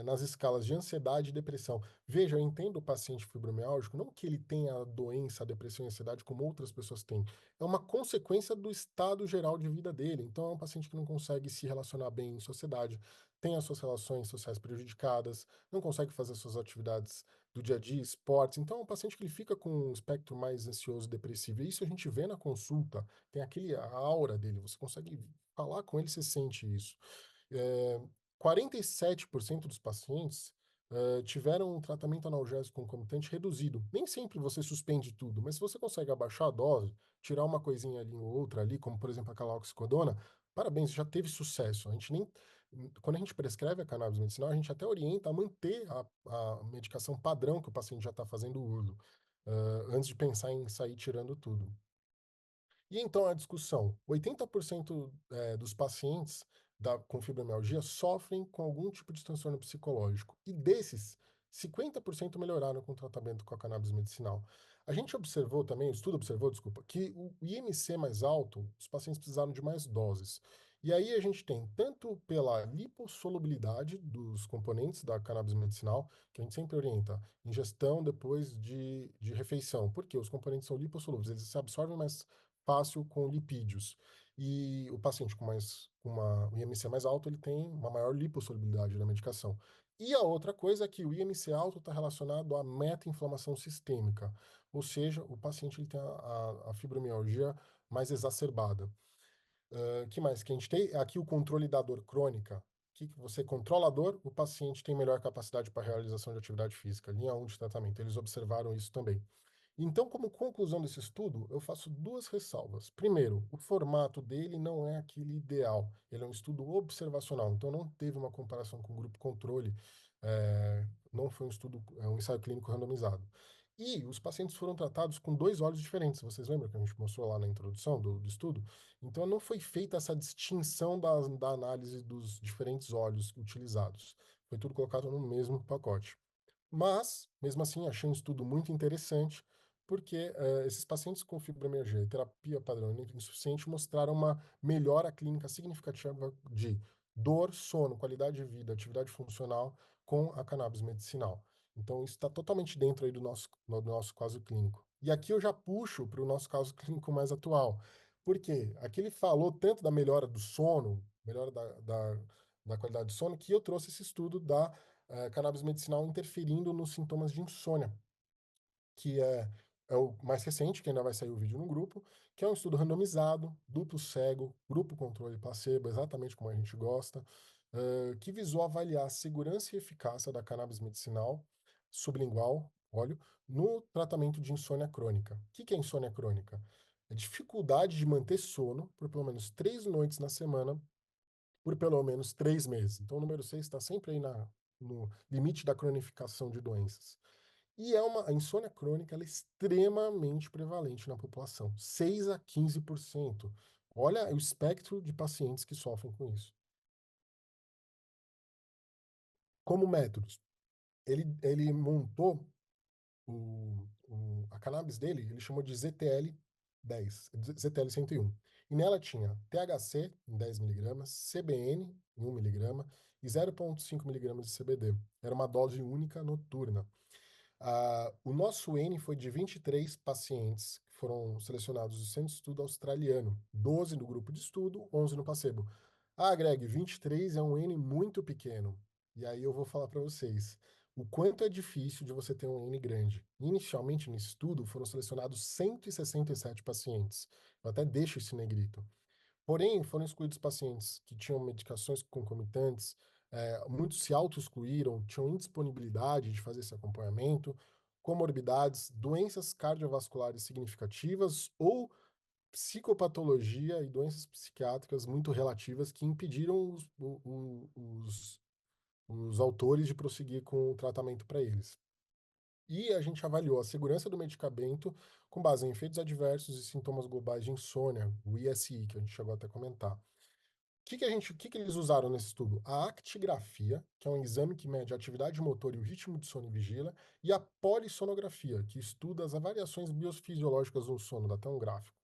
S1: nas escalas de ansiedade e depressão. Veja, eu entendo o paciente fibromialgico, não que ele tenha a doença, a depressão e a ansiedade como outras pessoas têm. É uma consequência do estado geral de vida dele. Então, é um paciente que não consegue se relacionar bem em sociedade, tem as suas relações sociais prejudicadas, não consegue fazer suas atividades do dia a dia, esportes. Então, é um paciente que ele fica com um espectro mais ansioso, depressivo. E isso a gente vê na consulta, tem a aura dele, você consegue falar com ele, você sente isso. É, 47% dos pacientes tiveram um tratamento analgésico concomitante reduzido. Nem sempre você suspende tudo, mas se você consegue abaixar a dose, tirar uma coisinha ali ou outra ali, como por exemplo aquela oxicodona, parabéns, já teve sucesso. A gente nem, quando a gente prescreve a cannabis medicinal, a gente até orienta a manter a medicação padrão que o paciente já está fazendo uso, antes de pensar em sair tirando tudo. E então a discussão: 80% dos pacientes com fibromialgia sofrem com algum tipo de transtorno psicológico. E desses, 50% melhoraram com o tratamento com a cannabis medicinal. A gente observou também, o estudo observou, desculpa, que o IMC mais alto, os pacientes precisaram de mais doses. E aí a gente tem, tanto pela lipossolubilidade dos componentes da cannabis medicinal, que a gente sempre orienta, ingestão depois de refeição, porque os componentes são lipossolúveis, eles se absorvem mais fácil com lipídios. E o paciente com um IMC mais alto, ele tem uma maior lipossolubilidade da medicação. E a outra coisa é que o IMC alto está relacionado à meta-inflamação sistêmica, ou seja, o paciente ele tem a fibromialgia mais exacerbada. Que mais que a gente tem? Aqui o controle da dor crônica. Que você controla a dor, o paciente tem melhor capacidade para realização de atividade física. Linha um de tratamento. Eles observaram isso também. Então, como conclusão desse estudo, eu faço duas ressalvas. Primeiro, o formato dele não é aquele ideal. Ele é um estudo observacional, então não teve uma comparação com o grupo controle, não foi um estudo, é um ensaio clínico randomizado. E os pacientes foram tratados com dois olhos diferentes. Vocês lembram que a gente mostrou lá na introdução do estudo? Então, não foi feita essa distinção da análise dos diferentes olhos utilizados. Foi tudo colocado no mesmo pacote. Mas, mesmo assim, achei um estudo muito interessante, porque esses pacientes com fibromialgia e terapia padrão insuficiente mostraram uma melhora clínica significativa de dor, sono, qualidade de vida, atividade funcional com a cannabis medicinal. Então, isso está totalmente dentro aí do nosso caso clínico. E aqui eu já puxo para o nosso caso clínico mais atual. Por quê? Aqui ele falou tanto da melhora do sono, melhora da qualidade do sono, que eu trouxe esse estudo da cannabis medicinal interferindo nos sintomas de insônia, que é o mais recente, que ainda vai sair o vídeo no grupo, que é um estudo randomizado, duplo cego, grupo controle placebo, exatamente como a gente gosta, que visou avaliar a segurança e eficácia da cannabis medicinal sublingual, óleo, no tratamento de insônia crônica. O que é insônia crônica? É dificuldade de manter sono por pelo menos 3 noites na semana por pelo menos 3 meses. Então, o número 6 está sempre aí no limite da cronificação de doenças. E a insônia crônica ela é extremamente prevalente na população, 6 a 15%. Olha o espectro de pacientes que sofrem com isso. Como métodos, ele montou a cannabis dele, ele chamou de ZTL-10, ZTL-101. E nela tinha THC em 10 miligramas, CBN em 1 miligrama e 0,5 miligramas de CBD. Era uma dose única noturna. O nosso N foi de 23 pacientes que foram selecionados do Centro de Estudo Australiano, 12 no grupo de estudo, 11 no placebo. Greg, 23 é um N muito pequeno. E aí eu vou falar para vocês o quanto é difícil de você ter um N grande. Inicialmente, no estudo, foram selecionados 167 pacientes. Eu até deixo esse negrito. Porém, foram excluídos pacientes que tinham medicações concomitantes, muitos se auto-excluíram, tinham indisponibilidade de fazer esse acompanhamento, comorbidades, doenças cardiovasculares significativas ou psicopatologia e doenças psiquiátricas muito relativas que impediram os autores de prosseguir com o tratamento para eles. E a gente avaliou a segurança do medicamento com base em efeitos adversos e sintomas globais de insônia, o ISI, que a gente chegou até a comentar. O que eles usaram nesse estudo? A actigrafia, que é um exame que mede a atividade motor e o ritmo de sono e vigília, e a polissonografia, que estuda as variações biofisiológicas no sono, dá até um gráfico.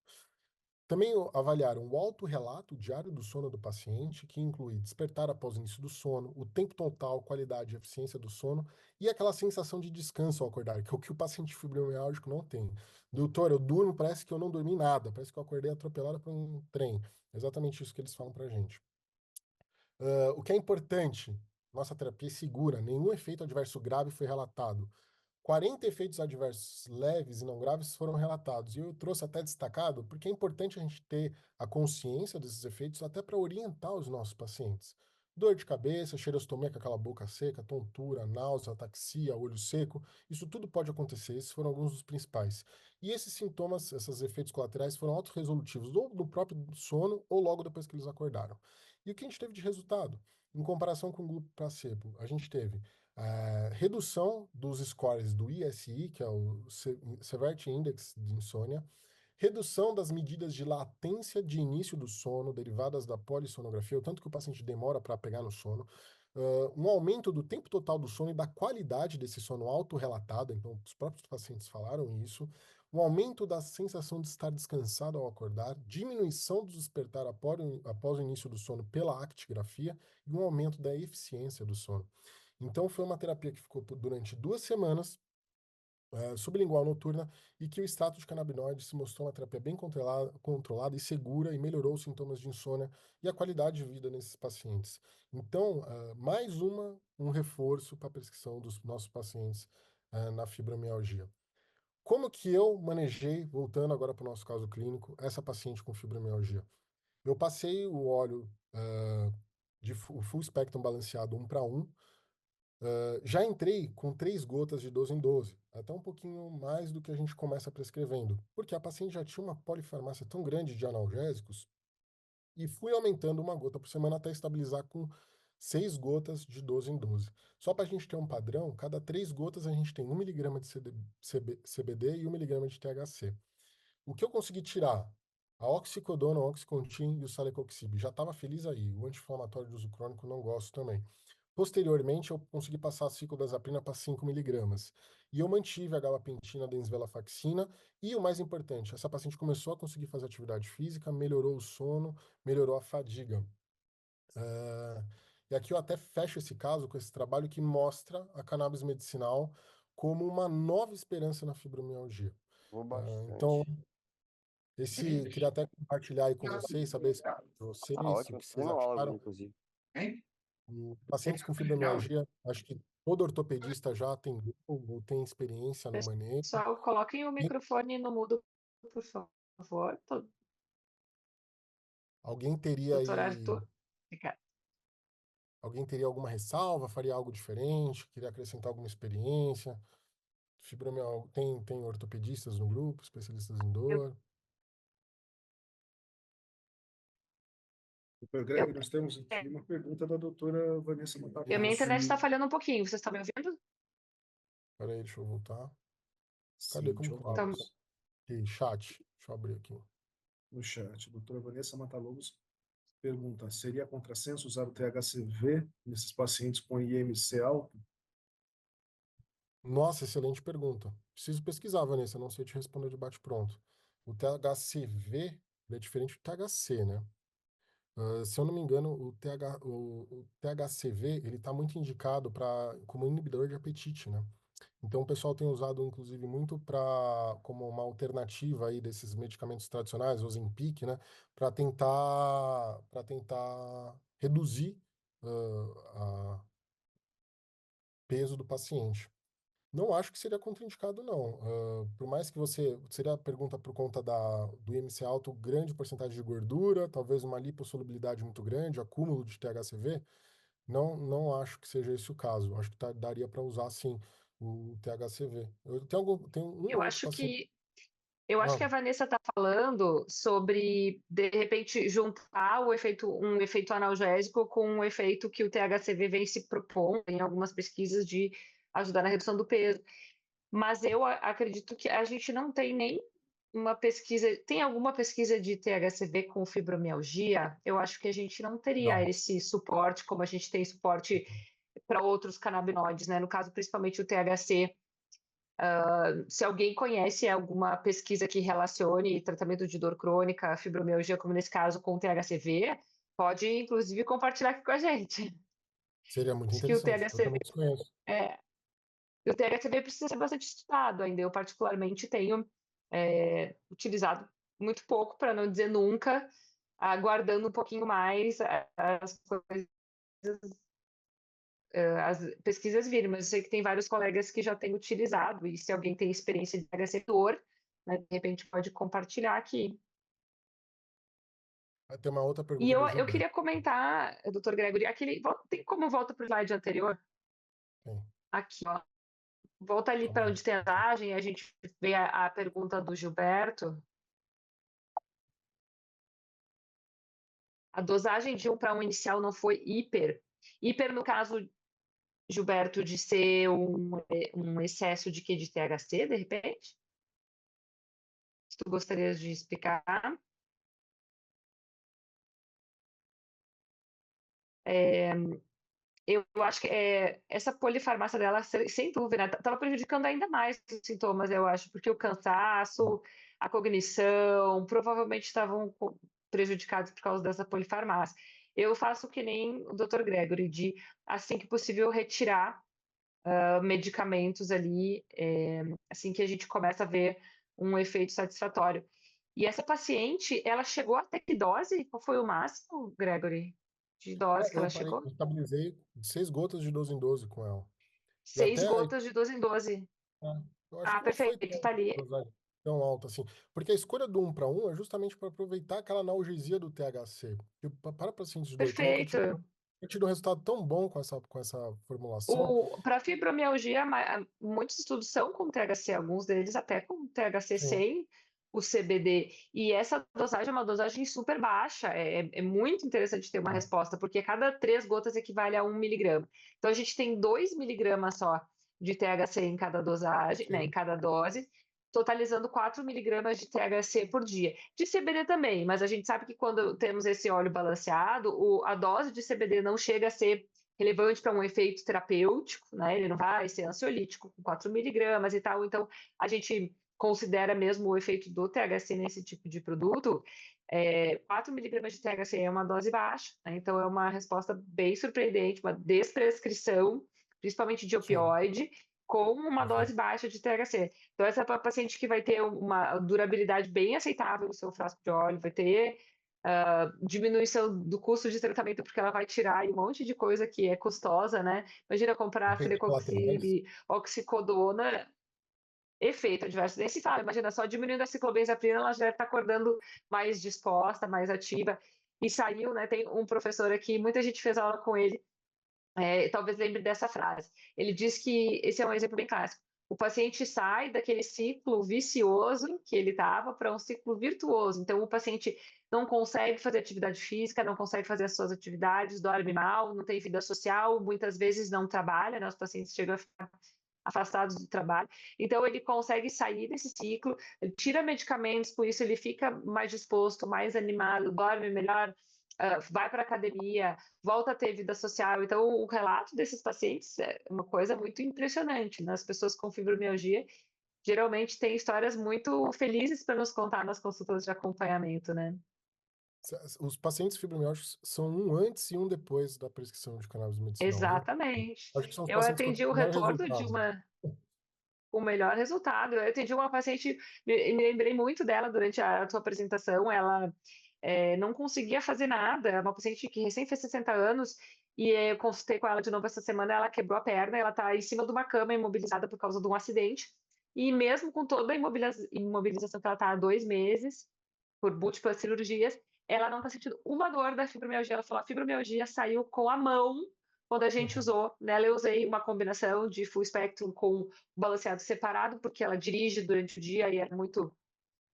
S1: Também avaliaram o autorrelato diário do sono do paciente, que inclui despertar após o início do sono, o tempo total, qualidade e eficiência do sono e aquela sensação de descanso ao acordar, que é o que o paciente fibromialgico não tem. Doutor, eu durmo, parece que eu não dormi nada, parece que eu acordei atropelado por um trem. É exatamente isso que eles falam pra gente. O que é importante, nossa terapia é segura, nenhum efeito adverso grave foi relatado. 40 efeitos adversos leves e não graves foram relatados. E eu trouxe até destacado porque é importante a gente ter a consciência desses efeitos até para orientar os nossos pacientes. Dor de cabeça, xerostomia com aquela boca seca, tontura, náusea, ataxia, olho seco, isso tudo pode acontecer. Esses foram alguns dos principais. E esses sintomas, esses efeitos colaterais foram autorresolutivos, ou no próprio sono ou logo depois que eles acordaram. E o que a gente teve de resultado? Em comparação com o grupo placebo, a gente teve redução dos scores do ISI, que é o Severity Index de insônia, redução das medidas de latência de início do sono derivadas da polissonografia, o tanto que o paciente demora para pegar no sono, um aumento do tempo total do sono e da qualidade desse sono autorrelatado, então os próprios pacientes falaram isso, um aumento da sensação de estar descansado ao acordar, diminuição do despertar após o início do sono pela actigrafia e um aumento da eficiência do sono. Então, foi uma terapia que ficou durante 2 semanas, sublingual noturna, e que o extrato de canabinoide se mostrou uma terapia bem controlada e segura e melhorou os sintomas de insônia e a qualidade de vida nesses pacientes. Então, mais um reforço para a prescrição dos nossos pacientes na fibromialgia. Como que eu manejei, voltando agora para o nosso caso clínico, essa paciente com fibromialgia? Eu passei o óleo o full spectrum balanceado 1:1. Já entrei com 3 gotas de 12 em 12, até um pouquinho mais do que a gente começa prescrevendo, porque a paciente já tinha uma polifarmácia tão grande de analgésicos e fui aumentando 1 gota por semana até estabilizar com 6 gotas de 12 em 12. Só para a gente ter um padrão, cada 3 gotas a gente tem 1 miligrama de CBD e 1 miligrama de THC. O que eu consegui tirar? A oxicodona, o Oxycontin e o Celecoxib. Já estava feliz aí. O anti-inflamatório de uso crônico não gosto também. Posteriormente, eu consegui passar a ciclobenzaprina para 5 miligramas. E eu mantive a gabapentina, denzvelafacina. E o mais importante, essa paciente começou a conseguir fazer atividade física, melhorou o sono, melhorou a fadiga. Ah, e aqui eu até fecho esse caso com esse trabalho que mostra a cannabis medicinal como uma nova esperança na fibromialgia.
S3: Vou
S1: Então,
S3: bastante.
S1: Queria até compartilhar aí com vocês, saber se
S3: Tá
S1: vocês, o
S3: ótimo.
S1: que vocês
S3: Tenho aula,
S1: acharam.
S3: inclusive.
S1: Pacientes com fibromialgia, acho que todo ortopedista já atendeu ou tem experiência no manejo.
S2: Pessoal, coloquem o microfone no mudo, por favor.
S1: Alguém teria
S2: Doutor
S1: aí,
S2: Arthur. Obrigada.
S1: alguém teria alguma ressalva, faria algo diferente, queria acrescentar alguma experiência? Fibromialgia, tem ortopedistas no grupo, especialistas em dor.
S4: Doutor Greg, nós temos aqui uma pergunta da doutora Vanessa
S2: Minha internet está
S4: Matarazzo.
S2: falhando um pouquinho, vocês estão me ouvindo?
S1: Peraí, deixa eu voltar. Cadê?
S4: Sim,
S1: Como
S4: te
S1: que eu abro?
S4: ouvimos
S1: Aqui, chat. Deixa eu abrir aqui.
S4: no chat. A doutora Vanessa Matalobos pergunta: seria contrassenso usar o THCV nesses pacientes com IMC alto?
S1: Nossa, excelente pergunta. Preciso pesquisar, Vanessa, não sei te responder de bate-pronto. O THCV ele é diferente do THC, né? Se eu não me engano, o THCV ele está muito indicado como inibidor de apetite, né? Então o pessoal tem usado, inclusive, muito como uma alternativa aí desses medicamentos tradicionais, o Ozempic, né? Para tentar reduzir a peso do paciente. Não acho que seria contraindicado, não. Por mais que seria a pergunta por conta do IMC alto, grande porcentagem de gordura, talvez uma lipossolubilidade muito grande, acúmulo de THCV. Não acho que seja esse o caso. Acho que daria para usar, sim, o THCV. Tem um
S2: Eu
S1: ou outro
S2: acho
S1: paciente.
S2: que Eu acho
S1: Ah,
S2: que a Vanessa está falando sobre, de repente, juntar um efeito analgésico com um efeito que o THCV vem se propondo em algumas pesquisas de ajudar na redução do peso. Mas eu acredito que a gente não tem nem uma pesquisa. Tem alguma pesquisa de THCV com fibromialgia? Eu acho que a gente não teria
S1: não.
S2: esse suporte, como a gente tem suporte para outros canabinoides, né? No caso, principalmente o THC. Se alguém conhece alguma pesquisa que relacione tratamento de dor crônica, fibromialgia, como nesse caso, com THCV, pode inclusive compartilhar aqui com a gente.
S1: Seria muito
S2: Acho que o
S1: interessante. Eu
S2: THCV,
S1: também desconheço.
S2: o THCV precisa ser bastante estudado ainda. Eu, particularmente, tenho utilizado muito pouco, para não dizer nunca, aguardando um pouquinho mais as coisas, as pesquisas virem, mas eu sei que tem vários colegas que já têm utilizado, e se alguém tem experiência de THC dor, né, de repente pode compartilhar aqui.
S1: Vai ter uma outra
S2: E
S1: pergunta do
S2: eu
S1: Gilberto.
S2: queria comentar, doutor Gregory, tem como volta para o slide anterior?
S1: Tem.
S2: Aqui, ó. Volta ali
S1: Calma
S2: para
S1: aí.
S2: onde tem a dosagem, a gente vê a pergunta do Gilberto. A dosagem de 1 para 1 inicial não foi hiper. Hiper, no caso, Gilberto, de ser um excesso de quê? De THC, de repente? Se tu gostarias de explicar. Eu acho que essa polifarmácia dela, sem dúvida, estava prejudicando ainda mais os sintomas, eu acho, porque o cansaço, a cognição, provavelmente estavam prejudicados por causa dessa polifarmácia. Eu faço que nem o Dr. Gregory, de assim que possível retirar medicamentos ali, assim que a gente começa a ver um efeito satisfatório. E essa paciente, ela chegou até que dose? Qual foi o máximo, Gregory, de dose que ela chegou?
S1: Eu estabilizei 6 gotas de 12 em 12 com ela. E
S2: 6
S1: até
S2: gotas de 12 em 12.
S1: É, eu acho
S2: Ah,
S1: que não foi
S2: perfeito, tá ali.
S1: dosagem tão alta assim. Porque a escolha do 1 para 1 é justamente para aproveitar aquela analgesia do THC. Porque para pacientes de dor crônica,
S2: Perfeito.
S1: eu tive um resultado tão bom com essa formulação.
S2: Para fibromialgia, muitos estudos são com THC, alguns deles até com THC
S1: Sim,
S2: sem o CBD. E essa dosagem é uma dosagem super baixa. É muito interessante ter uma
S1: é,
S2: resposta, porque cada 3 gotas equivale a 1 miligrama. Então, a gente tem 2 miligramas só de THC em cada dosagem, né, em
S1: sim,
S2: cada dose, totalizando 4 miligramas de THC por dia. De CBD também, mas a gente sabe que quando temos esse óleo balanceado, a dose de CBD não chega a ser relevante para um efeito terapêutico, né? Ele não vai ser ansiolítico com 4 miligramas e tal. Então, a gente considera mesmo o efeito do THC nesse tipo de produto. 4 miligramas de THC é uma dose baixa, né? Então é uma resposta bem surpreendente, uma desprescrição, principalmente de
S1: sim.
S2: opioide, com uma dose baixa de THC. Então, essa é para paciente que vai ter uma durabilidade bem aceitável no seu frasco de óleo, vai ter diminuição do custo de tratamento, porque ela vai tirar aí um monte de coisa que é custosa, né? Imagina comprar
S1: Efeitos colaterais.
S2: frecoxib, oxicodona, efeito adverso nem se fala. Imagina, só diminuindo a ciclobenzaprina, ela já deve estar acordando mais disposta, mais ativa. E saiu, né? Tem um professor aqui, muita gente fez aula com ele, talvez lembre dessa frase. Ele diz que esse é um exemplo bem clássico. O paciente sai daquele ciclo vicioso que ele estava para um ciclo virtuoso. Então, o paciente não consegue fazer atividade física, não consegue fazer as suas atividades, dorme mal, não tem vida social, muitas vezes não trabalha, né? Os pacientes chegam a ficar afastados do trabalho. Então, ele consegue sair desse ciclo, ele tira medicamentos, por isso ele fica mais disposto, mais animado, dorme melhor, vai para a academia, volta a ter vida social. Então, o relato desses pacientes é uma coisa muito impressionante, né? As pessoas com fibromialgia geralmente têm histórias muito felizes para nos contar nas consultas de acompanhamento, né?
S1: Os pacientes fibromialgicos são um antes e um depois da prescrição de cannabis medicinal, né?
S2: Exatamente.
S1: Acho que são os
S2: Eu
S1: pacientes com
S2: atendi o
S1: melhor
S2: retorno de
S1: resultado.
S2: o melhor resultado. Eu atendi uma paciente, me lembrei muito dela durante a tua apresentação. Ela não conseguia fazer nada, é uma paciente que recém fez 60 anos, e eu consultei com ela de novo essa semana. Ela quebrou a perna, ela está em cima de uma cama imobilizada por causa de um acidente. E mesmo com toda a imobilização que ela está há 2 meses, por múltiplas cirurgias, ela não está sentindo uma dor da fibromialgia. Ela falou: a fibromialgia saiu com a mão quando a gente usou. Nela eu usei uma combinação de full spectrum com balanceado separado, porque ela dirige durante o dia e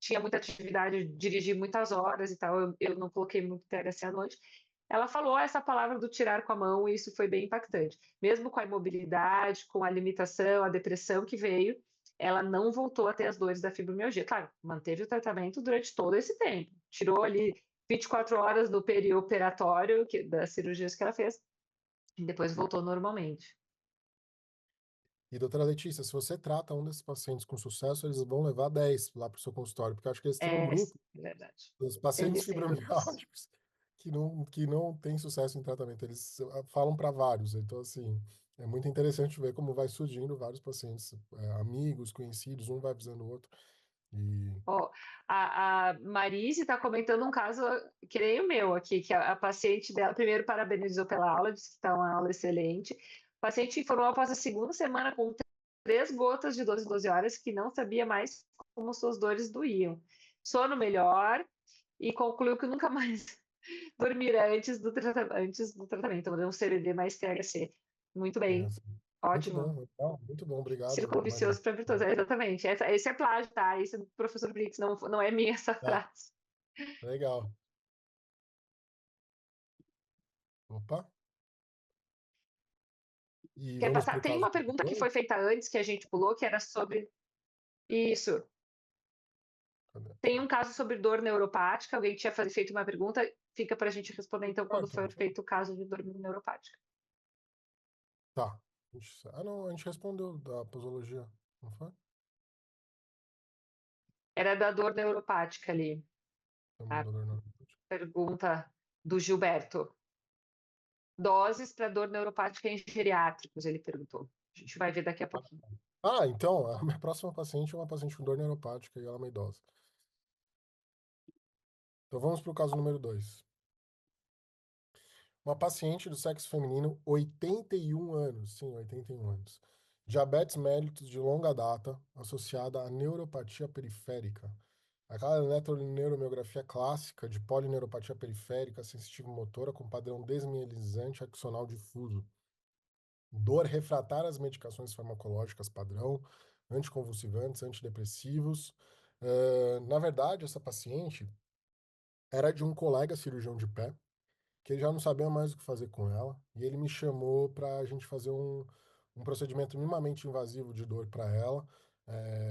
S2: tinha muita atividade, dirigi muitas horas e tal, eu não coloquei muito THC à noite. Ela falou essa palavra do tirar com a mão e isso foi bem impactante. Mesmo com a imobilidade, com a limitação, a depressão que veio, ela não voltou a ter as dores da fibromialgia. Claro, manteve o tratamento durante todo esse tempo. Tirou ali 24 horas do perioperatório das cirurgias que ela fez e depois voltou normalmente.
S1: E, doutora Letícia, se você trata um desses pacientes com sucesso, eles vão levar 10 lá para o seu consultório, porque eu acho que eles têm um
S2: É
S1: grupo
S2: verdade.
S1: dos pacientes
S2: Eles têm grupos.
S1: fibromialgicos que não tem sucesso em tratamento. Eles falam para vários. Então, assim, é muito interessante ver como vai surgindo vários pacientes, amigos, conhecidos, um vai avisando o outro. E
S2: Ó, a Marise está comentando um caso que nem o meu aqui, que a paciente dela, primeiro parabenizou pela aula, disse que está uma aula excelente. O paciente informou após a segunda semana com 3 gotas de 12 em 12 horas que não sabia mais como suas dores doíam. Sono melhor e concluiu que nunca mais dormirá antes do tratamento. Um CBD mais THC. Muito
S1: é,
S2: bem,
S1: assim,
S2: ótimo.
S1: muito bom, obrigado,
S2: Círculo
S1: Maria.
S2: vicioso para virtuoso. Exatamente. Esse é plágio, tá? Esse é do professor Briggs, não é minha essa
S1: Tá,
S2: frase.
S1: legal. Opa, e
S2: Quer
S1: vamos
S2: passar?
S1: para o
S2: Tem
S1: caso
S2: uma pergunta que
S1: dois?
S2: foi feita antes, que a gente pulou, que era sobre isso.
S1: Cadê?
S2: Tem um caso sobre dor neuropática. Alguém tinha feito uma pergunta, fica para a gente responder então
S1: Ah,
S2: quando
S1: então,
S2: for feito o caso de dor neuropática.
S1: tá. Não, a gente respondeu da posologia, não foi?
S2: Era da dor neuropática ali.
S1: Estamos
S2: A
S1: do dor no-
S2: pergunta do Gilberto. Doses para dor neuropática em geriátricos, ele perguntou. A gente vai ver daqui a pouquinho.
S1: Então, a minha próxima paciente é uma paciente com dor neuropática e ela é uma idosa. Então vamos para o caso número 2. Uma paciente do sexo feminino, 81 anos, sim, 81 anos. Diabetes mellitus de longa data, associada à neuropatia periférica. Aquela eletroneuromiografia clássica de polineuropatia periférica sensitivo-motora com padrão desmielizante axonal difuso. Dor refratária às medicações farmacológicas padrão, anticonvulsivantes, antidepressivos. Na verdade, essa paciente era de um colega cirurgião de pé, que ele já não sabia mais o que fazer com ela, e ele me chamou para a gente fazer um procedimento minimamente invasivo de dor para ela.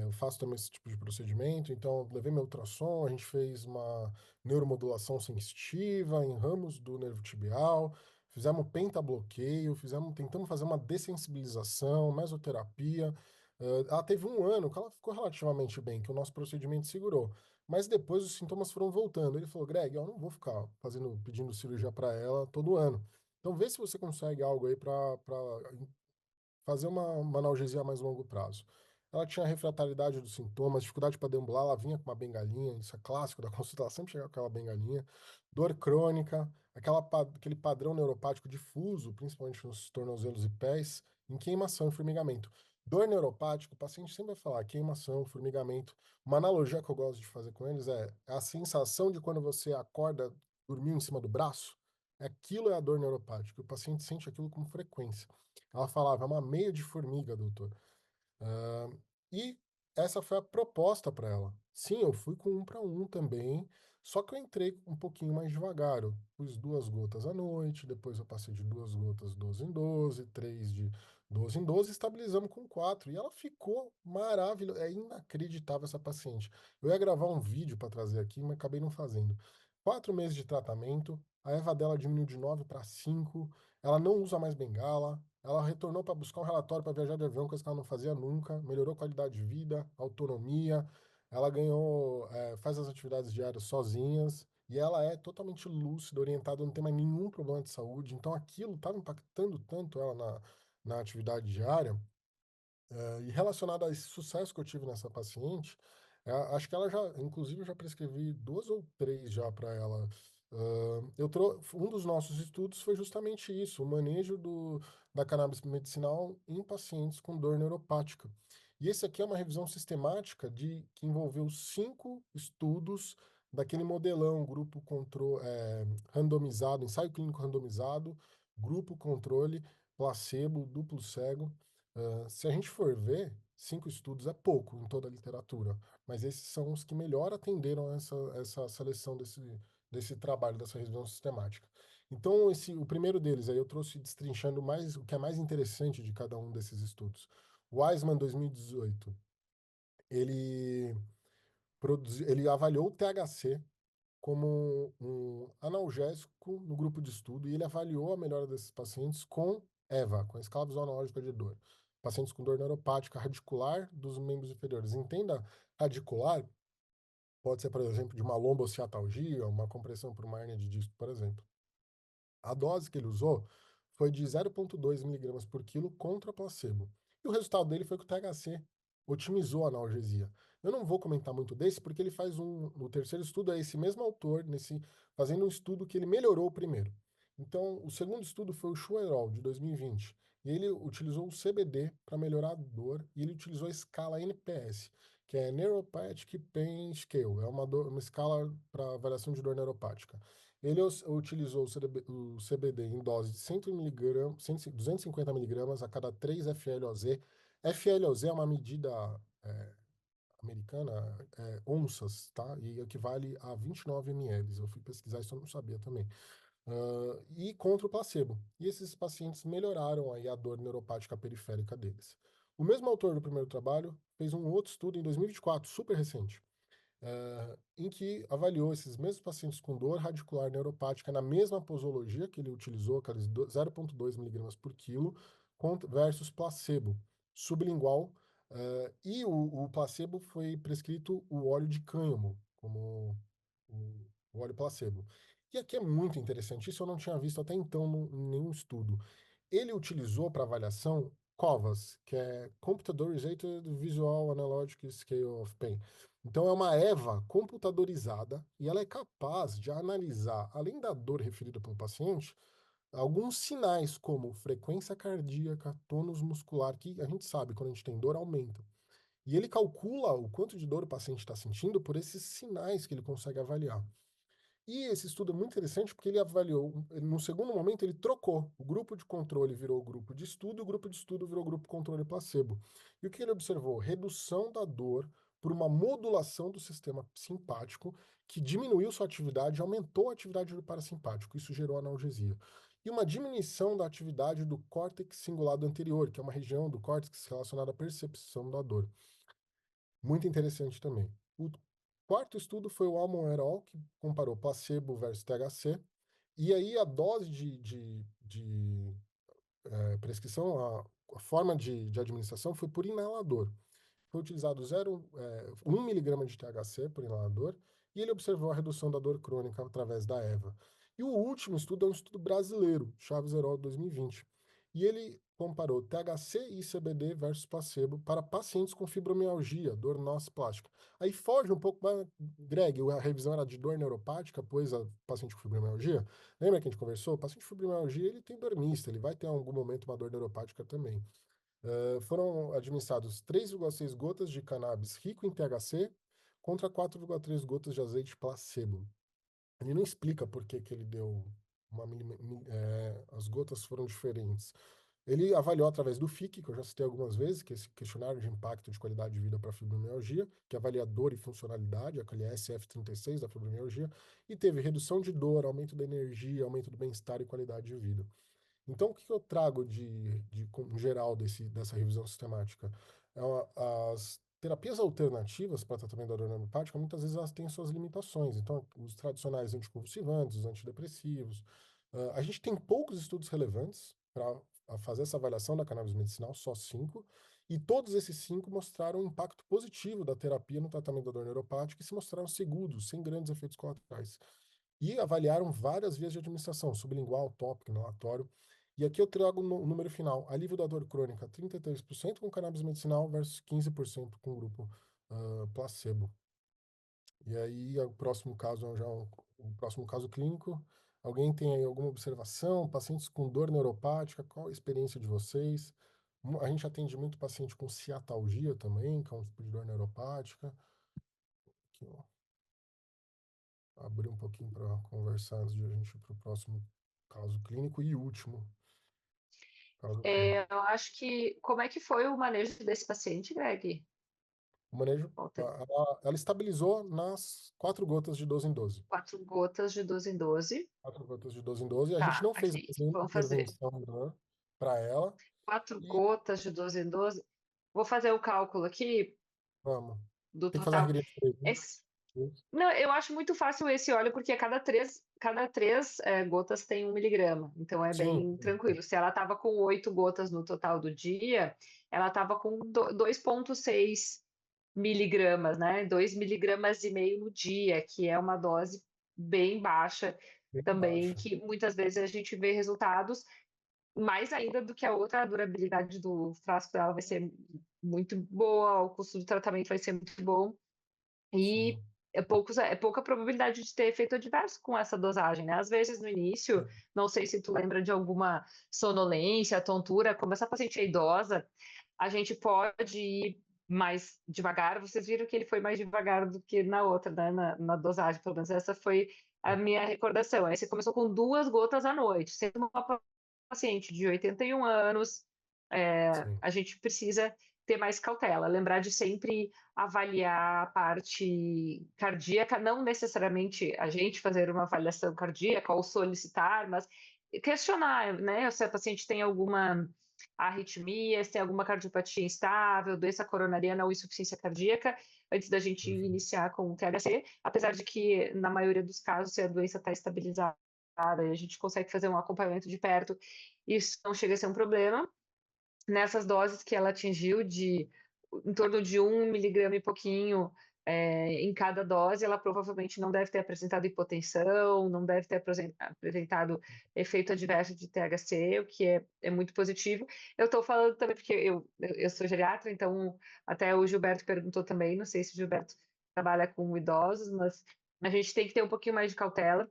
S1: Eu faço também esse tipo de procedimento, então levei meu ultrassom, a gente fez uma neuromodulação sensitiva em ramos do nervo tibial, fizemos pentabloqueio, tentamos fazer uma dessensibilização, mesoterapia. Ela teve um ano que ela ficou relativamente bem, que o nosso procedimento segurou. Mas depois os sintomas foram voltando. Ele falou: Greg, eu não vou ficar pedindo cirurgia para ela todo ano. Então vê se você consegue algo aí para fazer uma analgesia a mais longo prazo. Ela tinha refratariedade dos sintomas, dificuldade para deambular, ela vinha com uma bengalinha, isso é clássico da consulta, ela sempre chega com aquela bengalinha. Dor crônica, aquele padrão neuropático difuso, principalmente nos tornozelos e pés, em queimação e formigamento. Dor neuropática, o paciente sempre vai falar queimação, formigamento. Uma analogia que eu gosto de fazer com eles é a sensação de quando você acorda, dormiu em cima do braço, aquilo é a dor neuropática. O paciente sente aquilo com frequência. Ela falava, é uma meia de formiga, doutor. Ah, e essa foi a proposta para ela. Sim, eu fui com 1 para 1 também, só que eu entrei um pouquinho mais devagar. Eu pus 2 gotas à noite, depois eu passei de 2 gotas 12 em 12, 3 de 12 em 12, estabilizamos com 4. E ela ficou maravilhosa. É inacreditável essa paciente. Eu ia gravar um vídeo para trazer aqui, mas acabei não fazendo. 4 meses de tratamento, a EVA dela diminuiu de 9 para 5, ela não usa mais bengala, ela retornou para buscar um relatório para viajar de avião, coisa que ela não fazia nunca, melhorou a qualidade de vida, autonomia, ela ganhou, faz as atividades diárias sozinhas, e ela é totalmente lúcida, orientada, não tem mais nenhum problema de saúde, então aquilo estava impactando tanto ela na atividade diária, e relacionado a esse sucesso que eu tive nessa paciente, acho que ela já, inclusive, eu já prescrevi 2 ou 3 já para ela. Um dos nossos estudos foi justamente isso, o manejo da cannabis medicinal em pacientes com dor neuropática. E esse aqui é uma revisão sistemática que envolveu 5 estudos daquele modelão, randomizado, ensaio clínico randomizado, grupo controle, placebo, duplo cego. Se a gente for ver, 5 estudos é pouco em toda a literatura, mas esses são os que melhor atenderam essa seleção desse trabalho, dessa revisão sistemática. Então, o primeiro deles, aí eu trouxe destrinchando mais o que é mais interessante de cada um desses estudos. O Weisman, 2018, ele, ele avaliou o THC como um analgésico no grupo de estudo e ele avaliou a melhora desses pacientes com EVA, com a escala visual analógica de dor. Pacientes com dor neuropática radicular dos membros inferiores. Entenda, radicular pode ser, por exemplo, de uma lombociatalgia, uma compressão por uma hérnia de disco, por exemplo. A dose que ele usou foi de 0,2 miligramas por quilo contra placebo. E o resultado dele foi que o THC otimizou a analgesia. Eu não vou comentar muito desse, porque ele faz o terceiro estudo é esse mesmo autor, fazendo um estudo que ele melhorou o primeiro. Então, o segundo estudo foi o Schuerol, de 2020. E ele utilizou o CBD para melhorar a dor, e ele utilizou a escala NPS, que é Neuropathic Pain Scale, é uma escala para avaliação de dor neuropática. Ele utilizou o CBD em dose de 100 mg, 250 miligramas a cada 3 FLOZ. FLOZ é uma medida americana, onças, tá? E equivale a 29 ml. Eu fui pesquisar isso, eu não sabia também. E contra o placebo. E esses pacientes melhoraram aí a dor neuropática periférica deles. O mesmo autor do primeiro trabalho fez um outro estudo em 2024, super recente, em que avaliou esses mesmos pacientes com dor radicular neuropática na mesma posologia que ele utilizou, aqueles 0,2 miligramas por quilo, versus placebo sublingual. E o placebo foi prescrito o óleo de cânhamo, como o óleo placebo. E aqui é muito interessante, isso eu não tinha visto até então em nenhum estudo. Ele utilizou para avaliação COVAS, que é Computadorized Visual Analog Scale of Pain. Então, é uma EVA computadorizada e ela é capaz de analisar, além da dor referida pelo paciente, alguns sinais como frequência cardíaca, tônus muscular, que a gente sabe, quando a gente tem dor, aumenta. E ele calcula o quanto de dor o paciente está sentindo por esses sinais que ele consegue avaliar. E esse estudo é muito interessante porque ele avaliou, no segundo momento, ele trocou. O grupo de controle virou grupo de estudo, e o grupo de estudo virou grupo controle placebo. E o que ele observou? Redução da dor por uma modulação do sistema simpático que diminuiu sua atividade e aumentou a atividade do parasimpático. Isso gerou analgesia. E uma diminuição da atividade do córtex cingulado anterior, que é uma região do córtex relacionada à percepção da dor. Muito interessante também. O quarto estudo foi o Almond et al., que comparou placebo versus THC. E aí a dose de prescrição, a forma de administração foi por inalador. Foi utilizado 1 miligrama de THC por inalador e ele observou a redução da dor crônica através da EVA. E o último estudo é um estudo brasileiro, Chaves et al. 2020. E ele comparou THC e CBD versus placebo para pacientes com fibromialgia, dor plástica. Aí foge um pouco, mas, Greg, a revisão era de dor neuropática, pois a paciente com fibromialgia. Lembra que a gente conversou? O paciente com fibromialgia, ele tem dor mista, ele vai ter em algum momento uma dor neuropática também. Foram administrados 3,6 gotas de cannabis rico em THC contra 4,3 gotas de azeite placebo. Ele não explica por que que ele deu as gotas foram diferentes. Ele avaliou através do FIC, que eu já citei algumas vezes, que é esse questionário de impacto de qualidade de vida para fibromialgia, que avalia dor e funcionalidade, aquele SF36 da fibromialgia, e teve redução de dor, aumento da energia, aumento do bem-estar e qualidade de vida. Então, o que eu trago em geral dessa revisão sistemática? As terapias alternativas para tratamento da dor neuropática, muitas vezes elas têm suas limitações. Então, os tradicionais anticonvulsivantes, os antidepressivos. A gente tem poucos estudos relevantes para fazer essa avaliação da cannabis medicinal, só 5, e todos esses 5 mostraram um impacto positivo da terapia no tratamento da dor neuropática e se mostraram seguros, sem grandes efeitos colaterais. E avaliaram várias vias de administração, sublingual, tópico, inalatório. E aqui eu trago o número final. Alívio da dor crônica, 33% com cannabis medicinal versus 15% com grupo placebo. E aí, o próximo caso é o próximo caso clínico. Alguém tem aí alguma observação? Pacientes com dor neuropática, qual a experiência de vocês? A gente atende muito paciente com ciatalgia também, que é um tipo de dor neuropática. Aqui, ó. Abrir um pouquinho para conversar antes de a gente ir para o próximo caso clínico e último caso clínico.
S2: Eu acho que. Como é que foi o manejo desse paciente, Greg?
S1: O manejo,
S2: Walter?
S1: ela estabilizou nas 4 gotas de 12 em 12.
S2: 4 gotas de 12 em 12.
S1: 4 gotas de 12 em 12. A gente
S2: Tá,
S1: não fez
S2: aqui.
S1: nenhuma
S2: Vamos fazer
S1: intervenção para ela.
S2: 4 gotas de 12 em 12. Vou fazer o cálculo aqui
S1: Vamos.
S2: do
S1: Tem que fazer a
S2: total.
S1: regra de 3, né?
S2: Esse, não, eu acho muito fácil esse óleo, porque cada três gotas tem 1 miligrama. Então é
S1: Sim.
S2: bem tranquilo. Se ela estava com 8 gotas no total do dia, ela estava com 2,6 miligramas, né? 2,5 miligramas no dia, que é uma dose bem baixa
S1: Bem
S2: também,
S1: baixa.
S2: que muitas vezes a gente vê resultados mais ainda do que a outra. A durabilidade do frasco dela vai ser muito boa, o custo do tratamento vai ser muito bom. E
S1: Sim.
S2: é pouca probabilidade de ter efeito adverso com essa dosagem, né? Às vezes no início, não sei se tu lembra de alguma sonolência, tontura, como essa paciente é idosa, a gente pode ir mais devagar. Vocês viram que ele foi mais devagar do que na outra, né? Na dosagem, pelo menos essa foi a minha recordação. Aí você começou com 2 gotas à noite, sendo uma paciente de 81 anos,
S1: Sim.
S2: a gente precisa ter mais cautela, lembrar de sempre avaliar a parte cardíaca, não necessariamente a gente fazer uma avaliação cardíaca ou solicitar, mas questionar, né, se a paciente tem alguma arritmia, se tem alguma cardiopatia instável, doença coronariana ou insuficiência cardíaca, antes da gente iniciar com o THC, apesar de que, na maioria dos casos, se a doença está estabilizada, a gente consegue fazer um acompanhamento de perto, isso não chega a ser um problema. Nessas doses que ela atingiu, de em torno de 1 miligrama e pouquinho em cada dose, ela provavelmente não deve ter apresentado hipotensão, não deve ter apresentado efeito adverso de THC, o que é muito positivo. Eu estou falando também porque eu sou geriatra, então até o Gilberto perguntou também, não sei se o Gilberto trabalha com idosos, mas a gente tem que ter um pouquinho mais de cautela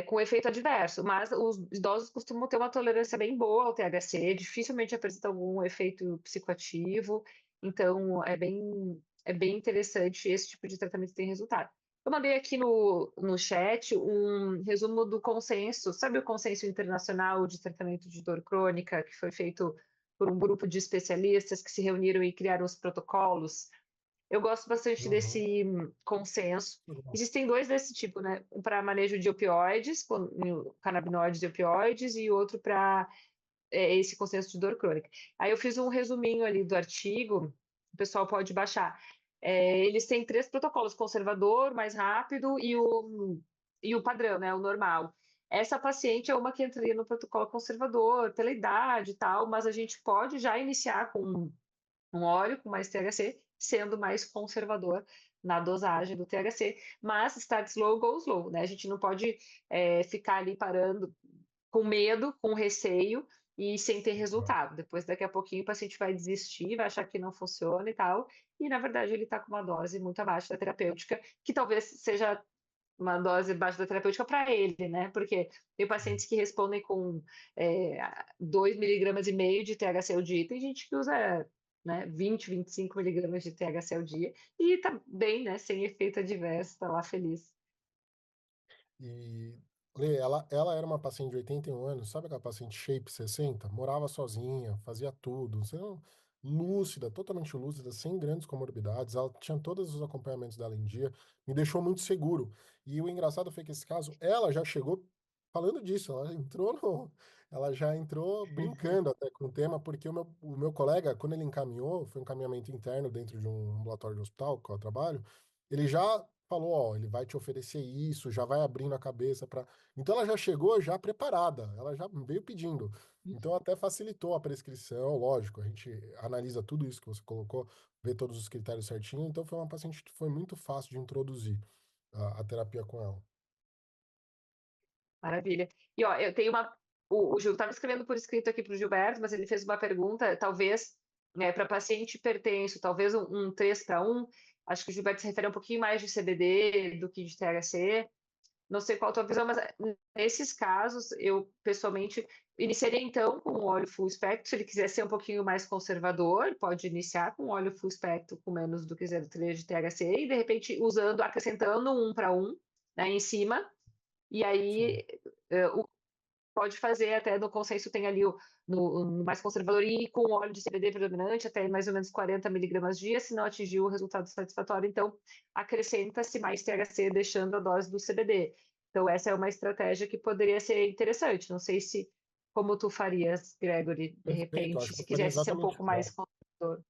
S2: com efeito adverso, mas os idosos costumam ter uma tolerância bem boa ao THC, dificilmente apresenta algum efeito psicoativo, então é bem interessante. Esse tipo de tratamento tem resultado. Eu mandei aqui no chat um resumo do consenso, sabe o consenso internacional de tratamento de dor crônica, que foi feito por um grupo de especialistas que se reuniram e criaram os protocolos. Eu gosto bastante
S1: Uhum.
S2: desse consenso.
S1: Legal.
S2: Existem dois desse tipo, né? Um para manejo de opioides, canabinoides e opioides, e outro para esse consenso de dor crônica. Aí eu fiz um resuminho ali do artigo, o pessoal pode baixar. Eles têm 3 protocolos: conservador, mais rápido e o padrão, né? O normal. Essa paciente é uma que entraria no protocolo conservador, pela idade e tal, mas a gente pode já iniciar com um óleo com mais THC, sendo mais conservador na dosagem do THC, mas start slow, go slow, né? A gente não pode ficar ali parando com medo, com receio, e sem ter resultado. Depois, daqui a pouquinho, o paciente vai desistir, vai achar que não funciona e tal, e na verdade ele está com uma dose muito abaixo da terapêutica, que talvez seja uma dose abaixo da terapêutica para ele, né? Porque tem pacientes que respondem com 2,5 miligramas de THC ao dia, e tem gente que usa, né, 20, 25 miligramas de THC ao dia, e tá bem, né, sem efeito adverso, tá lá feliz.
S1: E, Lê, ela era uma paciente de 81 anos, sabe aquela paciente shape 60? Morava sozinha, fazia tudo, você não- lúcida, totalmente lúcida, sem grandes comorbidades, ela tinha todos os acompanhamentos dela em dia, me deixou muito seguro. E o engraçado foi que esse caso, ela já chegou falando disso, ela já entrou brincando até com o tema, porque o meu colega, quando ele encaminhou, foi um encaminhamento interno dentro de um ambulatório de hospital, que eu trabalho, ele já falou, ó, ele vai te oferecer isso, já vai abrindo a cabeça para. Então ela já chegou já preparada, ela já veio pedindo. Então até facilitou a prescrição, lógico, a gente analisa tudo isso que você colocou, vê todos os critérios certinho, então foi uma paciente que foi muito fácil de introduzir a terapia com ela.
S2: Maravilha. E ó, eu tenho uma. O Gil estava escrevendo por escrito aqui para o Gilberto, mas ele fez uma pergunta, talvez, para paciente hipertenso, talvez um 3 para 1. Acho que o Gilberto se refere a um pouquinho mais de CBD do que de THC. Não sei qual a tua visão, mas nesses casos, eu pessoalmente iniciaria então com o óleo full spectrum. Se ele quiser ser um pouquinho mais conservador, pode iniciar com óleo full spectrum com menos do que 0,3 de THC e de repente usando, acrescentando um para um, né, em cima. E
S1: Sim.
S2: aí pode fazer até no consenso tem ali no mais conservador e com óleo de CBD predominante até mais ou menos 40 miligramas dia, se não atingir o resultado satisfatório, então acrescenta-se mais THC deixando a dose do CBD. Então essa é uma estratégia que poderia ser interessante. Não sei se como tu farias, Gregory, de
S1: Perfeito,
S2: repente,
S1: acho que eu
S2: se
S1: faria
S2: quisesse ser um
S1: exatamente
S2: pouco
S1: igual.
S2: mais conservador.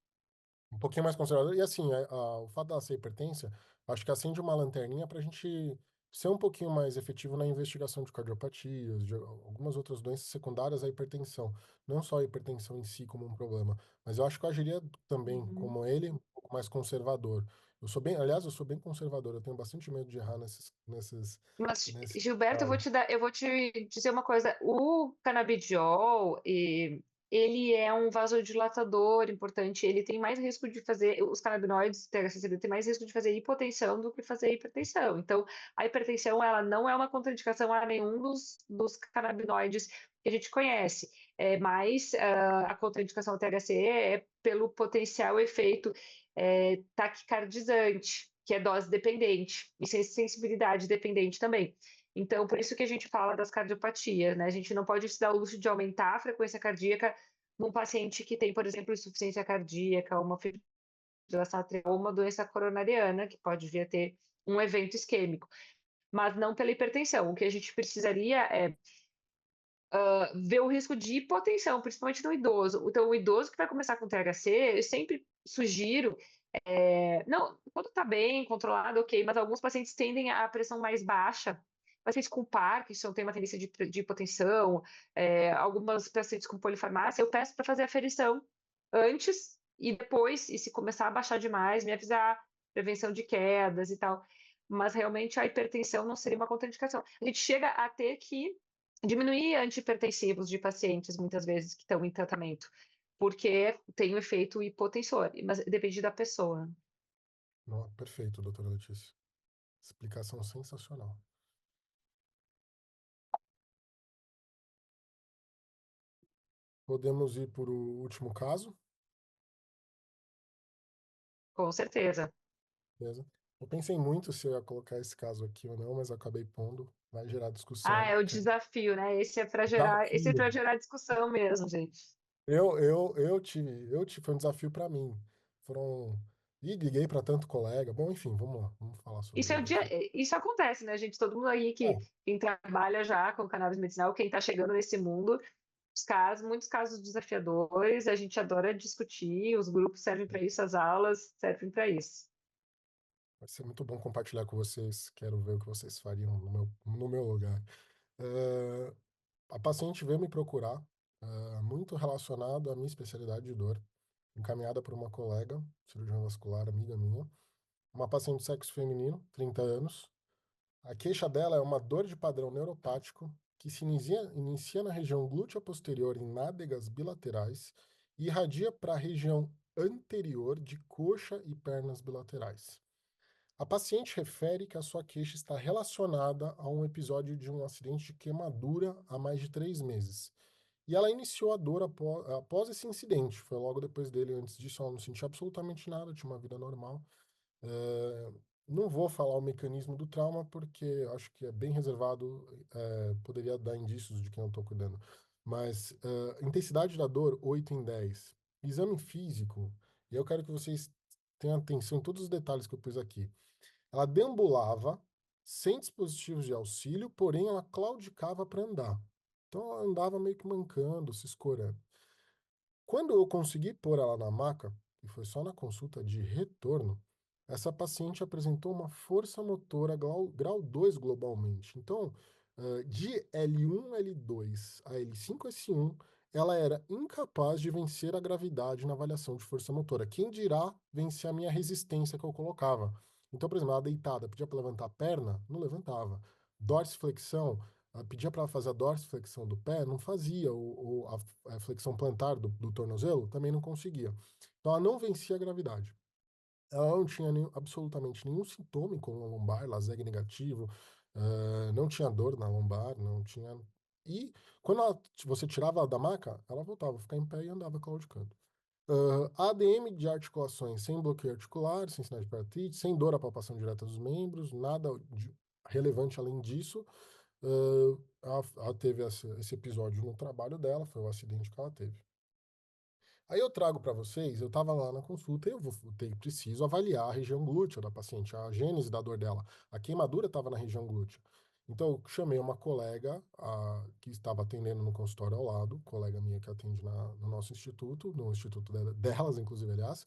S1: Um pouquinho mais conservador. E assim, o fato dela ser hipertensa, acho que acende uma lanterninha para a gente ser um pouquinho mais efetivo na investigação de cardiopatias, de algumas outras doenças secundárias à hipertensão. Não só a hipertensão em si como um problema, mas eu acho que eu agiria também,
S2: Uhum.
S1: como ele, um pouco mais conservador. Aliás, eu sou bem conservador, eu tenho bastante medo de errar
S2: Mas,
S1: nesses
S2: Gilberto,
S1: casos.
S2: eu vou te dizer uma coisa. O canabidiol, ele é um vasodilatador importante. Ele tem mais risco de fazer, os canabinoides, THC, tem mais risco de fazer hipotensão do que fazer hipertensão. Então, a hipertensão, ela não é uma contraindicação a nenhum dos canabinoides que a gente conhece. É mais a contraindicação ao THC é pelo potencial efeito taquicardizante, que é dose dependente, e sensibilidade dependente também. Então, por isso que a gente fala das cardiopatias, né? A gente não pode se dar o luxo de aumentar a frequência cardíaca num paciente que tem, por exemplo, insuficiência cardíaca, uma fibrilação atrial ou uma doença coronariana, que pode vir a ter um evento isquêmico, mas não pela hipertensão. O que a gente precisaria é ver o risco de hipotensão, principalmente no idoso. Então, o idoso que vai começar com THC, eu sempre sugiro não, quando está bem, controlado, ok, mas alguns pacientes tendem a pressão mais baixa. Pacientes com Parkinson têm uma tendência de hipotensão, algumas pacientes com polifarmácia, eu peço para fazer a aferição antes e depois, e se começar a baixar demais, me avisar, prevenção de quedas e tal. Mas realmente a hipertensão não seria uma contraindicação. A gente chega a ter que diminuir antihipertensivos de pacientes, muitas vezes, que estão em tratamento porque tem o efeito hipotensor, mas depende da pessoa.
S1: Não, perfeito, doutora Letícia. Explicação sensacional. Podemos ir para o último caso,
S2: Com certeza.
S1: beleza? Eu pensei muito se eu ia colocar esse caso aqui ou não, mas eu acabei pondo. Vai gerar
S2: Ah,
S1: discussão.
S2: é o desafio, né? Esse é
S1: Desafio.
S2: para gerar discussão mesmo, gente.
S1: Foi um desafio para mim. Foram. E liguei para tanto colega. Bom, enfim, vamos lá, vamos falar sobre
S2: Isso é o
S1: ele
S2: dia,
S1: aqui.
S2: isso acontece, né, gente? Todo mundo aí que
S1: É,
S2: quem trabalha já com cannabis medicinal, quem está chegando nesse mundo, muitos casos desafiadores, a gente adora discutir, os grupos servem para isso, as aulas servem para isso.
S1: vai ser muito bom compartilhar com vocês. Quero ver o que vocês fariam no meu lugar. Eh, a paciente veio me procurar, muito relacionado à minha especialidade de dor, encaminhada por uma colega, cirurgião vascular, amiga minha, uma paciente de sexo feminino, 30 anos. A queixa dela é uma dor de padrão neuropático que se inicia na região glútea posterior em nádegas bilaterais e irradia para a região anterior de coxa e pernas bilaterais. A paciente refere que a sua queixa está relacionada a um episódio de um acidente de queimadura há mais de 3 meses. E ela iniciou a dor após esse incidente. Foi logo depois dele. Antes disso, ela não sentia absolutamente nada, tinha uma vida normal. Não vou falar o mecanismo do trauma, porque acho que é bem reservado, poderia dar indícios de quem eu estou cuidando. Mas intensidade da dor, 8 em 10. Exame físico, e eu quero que vocês tenham atenção em todos os detalhes que eu pus aqui. Ela deambulava sem dispositivos de auxílio, porém ela claudicava para andar. Então ela andava meio que mancando, se escorando. Quando eu consegui pôr ela na maca, e foi só na consulta de retorno, essa paciente apresentou uma força motora grau 2 globalmente. Então, de L1, L2 a L5, S1, ela era incapaz de vencer a gravidade na avaliação de força motora. Quem dirá vencer a minha resistência que eu colocava? Então, por exemplo, ela deitada, pedia para levantar a perna, não levantava. Dorsiflexão, pedia para ela fazer a dorsiflexão do pé, não fazia. A flexão plantar do tornozelo também não conseguia. Então ela não vencia a gravidade. Ela não tinha absolutamente nenhum sintoma com a lombar, laseg negativo, não tinha dor na lombar, não tinha. E quando você tirava ela da maca, ela voltava a ficar em pé e andava claudicando. ADM de articulações sem bloqueio articular, sem sinais de paratite, sem dor à palpação direta dos membros, nada relevante além disso. Ela teve esse episódio no trabalho dela, foi o acidente que ela teve. Aí eu trago para vocês, eu estava lá na consulta e preciso avaliar a região glútea da paciente, a gênese da dor dela. A queimadura estava na região glútea. Então eu chamei uma colega que estava atendendo no consultório ao lado, colega minha que atende no nosso instituto, no instituto delas, inclusive, aliás,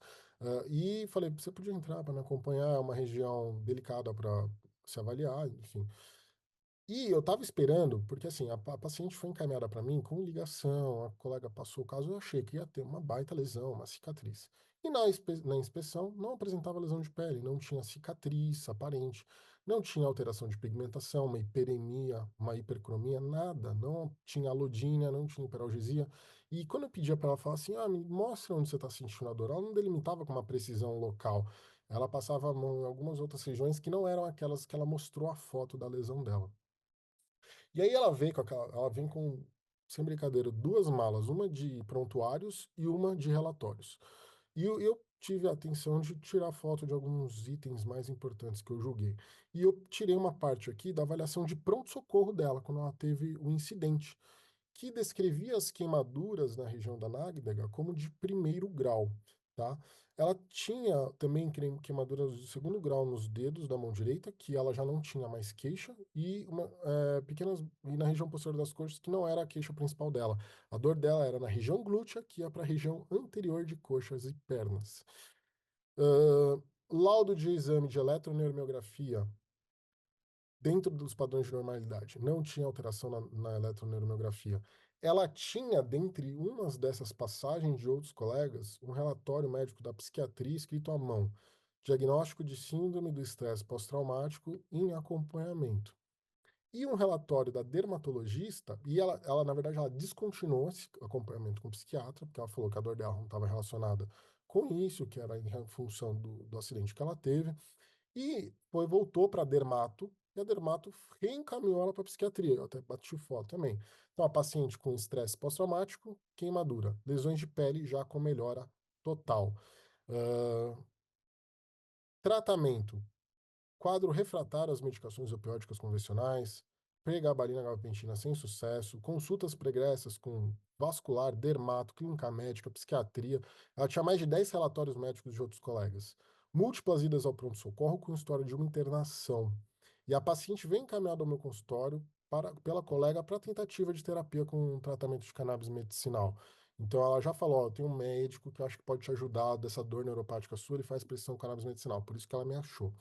S1: e falei, você podia entrar para me acompanhar, é uma região delicada para se avaliar, enfim. E eu tava esperando, porque assim, a paciente foi encaminhada para mim com ligação, a colega passou o caso, eu achei que ia ter uma baita lesão, uma cicatriz. E na inspeção não apresentava lesão de pele, não tinha cicatriz aparente, não tinha alteração de pigmentação, uma hiperemia, uma hipercromia, nada, não tinha alodínia, não tinha hiperalgesia. E quando eu pedia para ela falar assim, me mostra onde você está sentindo a dor, ela não delimitava com uma precisão local. Ela passava a mão em algumas outras regiões que não eram aquelas que ela mostrou a foto da lesão dela. E aí ela vem com, sem brincadeira, 2 malas, uma de prontuários e uma de relatórios. E eu tive a atenção de tirar foto de alguns itens mais importantes que eu julguei. E eu tirei uma parte aqui da avaliação de pronto-socorro dela, quando ela teve o incidente, que descrevia as queimaduras na região da nádega como de primeiro grau, tá? Ela tinha também queimaduras de segundo grau nos dedos da mão direita, que ela já não tinha mais queixa, e pequenas e na região posterior das coxas, que não era a queixa principal dela. A dor dela era na região glútea, que ia para a região anterior de coxas e pernas. Laudo de exame de eletroneuromiografia dentro dos padrões de normalidade, não tinha alteração na eletroneuromiografia. Ela tinha, dentre umas dessas passagens de outros colegas, um relatório médico da psiquiatria escrito à mão, diagnóstico de síndrome do estresse pós-traumático em acompanhamento. E um relatório da dermatologista, e ela, na verdade, ela descontinuou esse acompanhamento com o psiquiatra, porque ela falou que a dor dela não estava relacionada com isso, que era em função do acidente que ela teve. E voltou para a dermato, e a dermato reencaminhou ela para psiquiatria. Eu até bati foto também. Então, a paciente com estresse pós-traumático, queimadura, lesões de pele já com melhora total. Uh, Tratamento: quadro refratário às medicações opioídicas convencionais, pregabalina, gabapentina sem sucesso, consultas pregressas com vascular, dermato, clínica médica, psiquiatria. Ela tinha mais de 10 relatórios médicos de outros colegas. Múltiplas idas ao pronto-socorro com história de uma internação. E a paciente vem encaminhada ao meu consultório pela colega para tentativa de terapia com tratamento de cannabis medicinal. Então ela já falou, eu tenho um médico que eu acho que pode te ajudar dessa dor neuropática sua, ele faz prescrição cannabis medicinal, por isso que ela me achou. O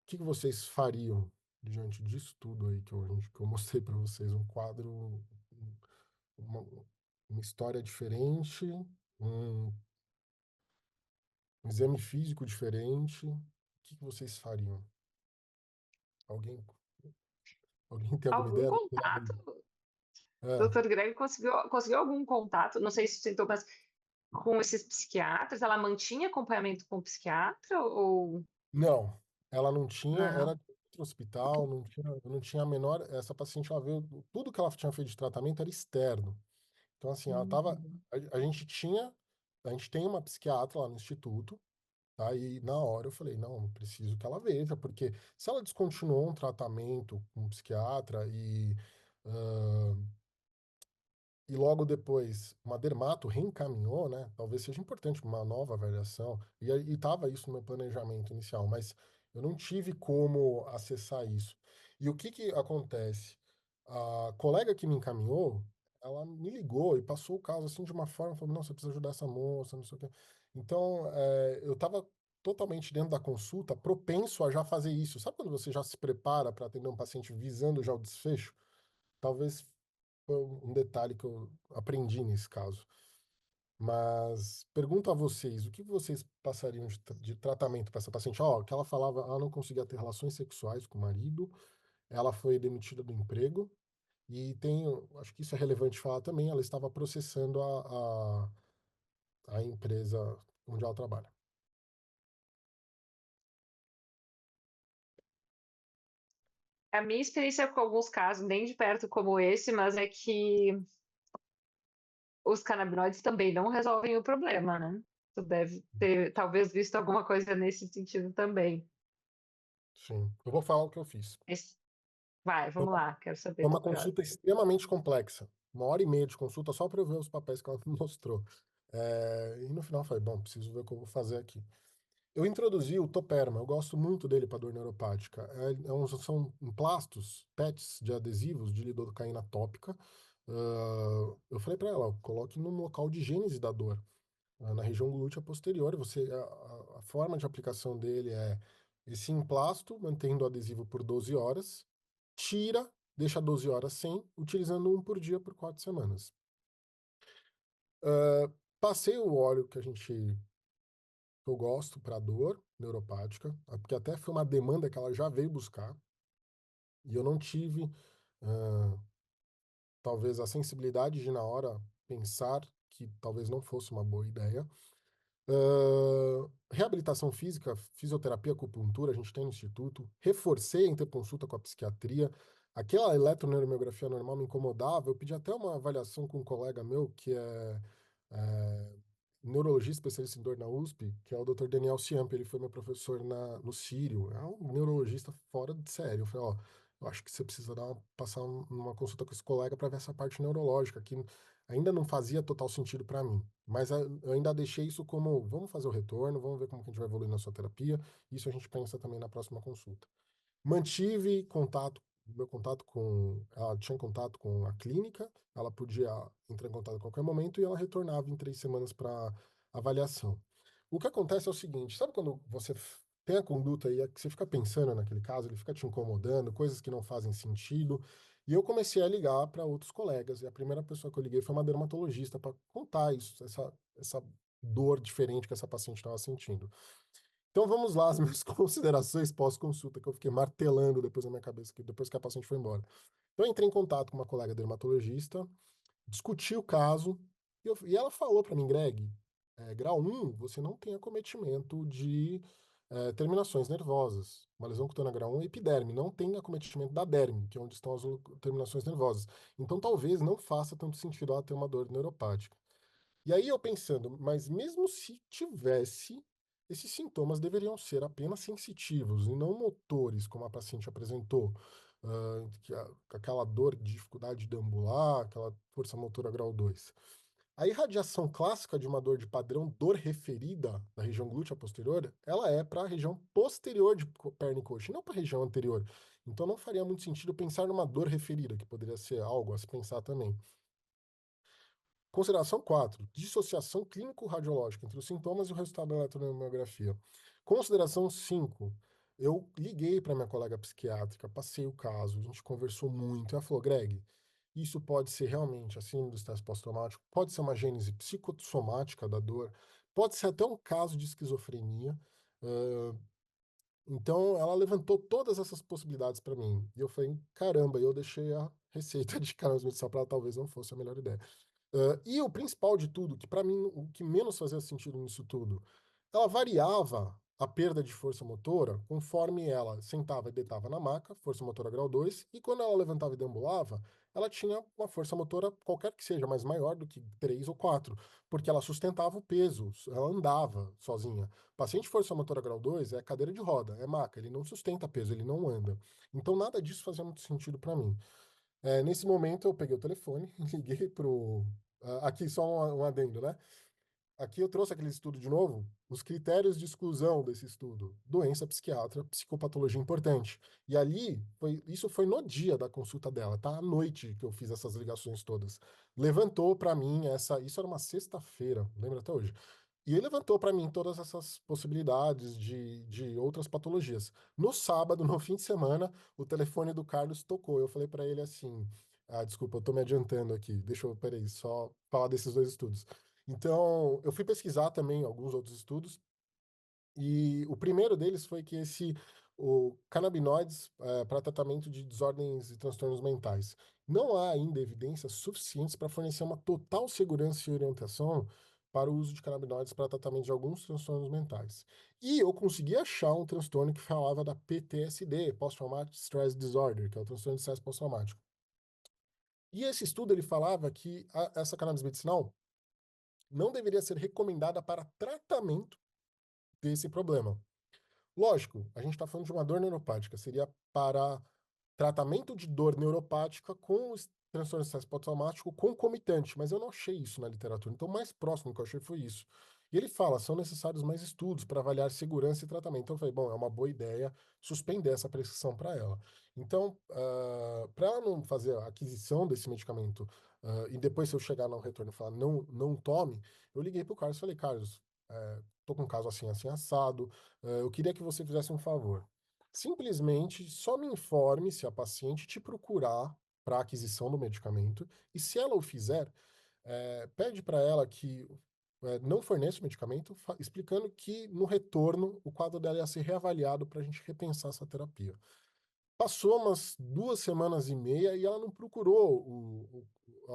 S1: que vocês fariam diante disso tudo aí que eu mostrei para vocês? Um quadro, uma, uma história diferente, um, um exame físico diferente. O que vocês fariam? Alguém? Alguém tem alguma
S2: Algum
S1: ideia?
S2: contato?
S1: É.
S2: Doutor Greg conseguiu algum contato? Não sei se sintomas com esses psiquiatras. Ela mantinha acompanhamento com o psiquiatra ou
S1: Não, ela não tinha,
S2: não?
S1: era de outro hospital, não tinha, eu não tinha a menor. Essa paciente, ela veio, tudo que ela tinha feito de tratamento era externo. Então, assim, ela tava.
S2: Uhum.
S1: A gente tinha, a gente tem uma psiquiatra lá no instituto, tá? E na hora eu falei, não, preciso que ela veja, porque se ela descontinuou um tratamento com um psiquiatra e logo depois uma dermato reencaminhou, né? Talvez seja importante uma nova avaliação. E estava isso no meu planejamento inicial, mas eu não tive como acessar isso. E o que que acontece? A colega que me encaminhou, ela me ligou e passou o caso assim de uma forma, falou, não, você precisa ajudar essa moça, não sei o quê. Então, eu estava totalmente dentro da consulta, propenso a já fazer isso. Sabe quando você já se prepara para atender um paciente visando já o desfecho? Talvez foi um detalhe que eu aprendi nesse caso. Mas pergunto a vocês, o que vocês passariam de tratamento para essa paciente? Ó, que ela falava, ela não conseguia ter relações sexuais com o marido, ela foi demitida do emprego e tem, acho que isso é relevante falar também, ela estava processando a empresa onde ela trabalha.
S2: A minha experiência com alguns casos, nem de perto como esse, mas é que os canabinoides também não resolvem o problema, né? Tu deve ter talvez visto alguma coisa nesse sentido também.
S1: Sim, eu vou falar o que eu fiz.
S2: Vai,
S1: Foi
S2: vamos
S1: uma,
S2: lá, quero saber,
S1: foi uma
S2: doutorado.
S1: consulta extremamente complexa, 1 hora e meia de consulta só para eu ver os papéis que ela me mostrou. E no final eu falei, bom, preciso ver o que eu vou fazer aqui. Eu introduzi o Toperma, eu gosto muito dele para dor neuropática. São emplastos, PETs de adesivos de lidocaína tópica. Eu falei para ela, ó, coloque no local de gênese da dor, na região glútea posterior. A forma de aplicação dele é esse emplasto, mantendo o adesivo por 12 horas, tira, deixa 12 horas sem, utilizando um por dia por 4 semanas. Ah, Passei o óleo que eu gosto para dor neuropática, porque até foi uma demanda que ela já veio buscar, e eu não tive, ah, talvez, a sensibilidade de, na hora, pensar que talvez não fosse uma boa ideia. Reabilitação física, fisioterapia, acupuntura, a gente tem no instituto. Reforcei a interconsulta com a psiquiatria. Aquela eletroneuromiografia normal me incomodava. Eu pedi até uma avaliação com um colega meu, que é neurologista especialista em dor na USP, que é o Dr. Daniel Ciampi. Ele foi meu professor no Sírio. É um neurologista fora de série. Eu falei, ó, eu acho que você precisa passar uma consulta com esse colega para ver essa parte neurológica, que ainda não fazia total sentido para mim. Mas eu ainda deixei isso como, vamos fazer o retorno, vamos ver como que a gente vai evoluir na sua terapia. Isso a gente pensa também na próxima consulta. Mantive meu contato ela tinha contato com a clínica, ela podia entrar em contato a qualquer momento e ela retornava em 3 semanas para avaliação. O que acontece é o seguinte, sabe quando você tem a conduta e que você fica pensando naquele caso, ele fica te incomodando, coisas que não fazem sentido, e eu comecei a ligar para outros colegas, e a primeira pessoa que eu liguei foi uma dermatologista para contar isso, essa dor diferente que essa paciente estava sentindo. Então vamos lá, as minhas considerações pós-consulta, que eu fiquei martelando depois na minha cabeça, depois que a paciente foi embora. Então eu entrei em contato com uma colega dermatologista, discuti o caso, e ela falou para mim, Greg, grau 1, você não tem acometimento de terminações nervosas. Uma lesão cutânea grau 1 é epiderme, não tem acometimento da derme, que é onde estão as terminações nervosas. Então talvez não faça tanto sentido ela ter uma dor neuropática. E aí eu pensando, mas mesmo se tivesse, esses sintomas deveriam ser apenas sensitivos e não motores, como a paciente apresentou. Aquela dor de dificuldade de ambular, aquela força motora grau 2. A irradiação clássica de uma dor de padrão dor referida da região glútea posterior, ela é para a região posterior de perna e coxa, e não para a região anterior. Então não faria muito sentido pensar numa dor referida, que poderia ser algo a se pensar também. Consideração 4, dissociação clínico-radiológica entre os sintomas e o resultado da eletromiografia. Consideração 5, eu liguei para minha colega psiquiátrica, passei o caso, a gente conversou muito, ela falou, Greg, isso pode ser realmente a síndrome do estresse pós-traumático, pode ser uma gênese psicossomática da dor, pode ser até um caso de esquizofrenia, Então, ela levantou todas essas possibilidades para mim. E eu falei, caramba, e eu deixei a receita de cannabis medicinal para ela, talvez não fosse a melhor ideia. E o principal de tudo, que para mim o que menos fazia sentido nisso tudo, ela variava a perda de força motora conforme ela sentava e deitava na maca, força motora grau 2, e quando ela levantava e deambulava, ela tinha uma força motora qualquer que seja, mas maior do que 3 ou 4, porque ela sustentava o peso, ela andava sozinha. Paciente de força motora grau 2 é cadeira de roda, é maca, ele não sustenta peso, ele não anda. Então nada disso fazia muito sentido para mim. Nesse momento eu peguei o telefone, liguei pro. Aqui só um adendo, né? Aqui eu trouxe aquele estudo de novo, os critérios de exclusão desse estudo. Doença psiquiatra, psicopatologia importante. E ali, isso foi no dia da consulta dela, tá? À noite que eu fiz essas ligações todas. Levantou para mim isso era uma sexta-feira, lembro até hoje. E ele levantou para mim todas essas possibilidades de outras patologias. No sábado, no fim de semana, o telefone do Carlos tocou. Eu falei para ele assim: desculpa, eu tô me adiantando aqui. Peraí, só falar desses dois estudos. Então, eu fui pesquisar também alguns outros estudos, e o primeiro deles foi que o canabinoides para tratamento de desordens e transtornos mentais. Não há ainda evidências suficientes para fornecer uma total segurança e orientação para o uso de canabinoides para tratamento de alguns transtornos mentais. E eu consegui achar um transtorno que falava da PTSD, Post-Traumatic Stress Disorder, que é o transtorno de estresse pós-traumático. E esse estudo ele falava que essa cannabis medicinal não deveria ser recomendada para tratamento desse problema. Lógico, a gente está falando de uma dor neuropática, seria para tratamento de dor neuropática com transtorno de estresse pós-traumático concomitante, mas eu não achei isso na literatura. Então, o mais próximo que eu achei foi isso. E ele fala, são necessários mais estudos para avaliar segurança e tratamento. Então, eu falei, bom, é uma boa ideia suspender essa prescrição para ela. Então, para ela não fazer a aquisição desse medicamento, e depois se eu chegar no retorno e falar, não, não tome, eu liguei para o Carlos e falei, Carlos, tô com um caso assim, assim, assado, eu queria que você fizesse um favor. Simplesmente só me informe se a paciente te procurar para aquisição do medicamento e se ela o fizer, pede para ela que não forneça o medicamento, explicando que no retorno o quadro dela ia ser reavaliado para a gente repensar essa terapia. Passou umas 2 semanas e meia e ela não procurou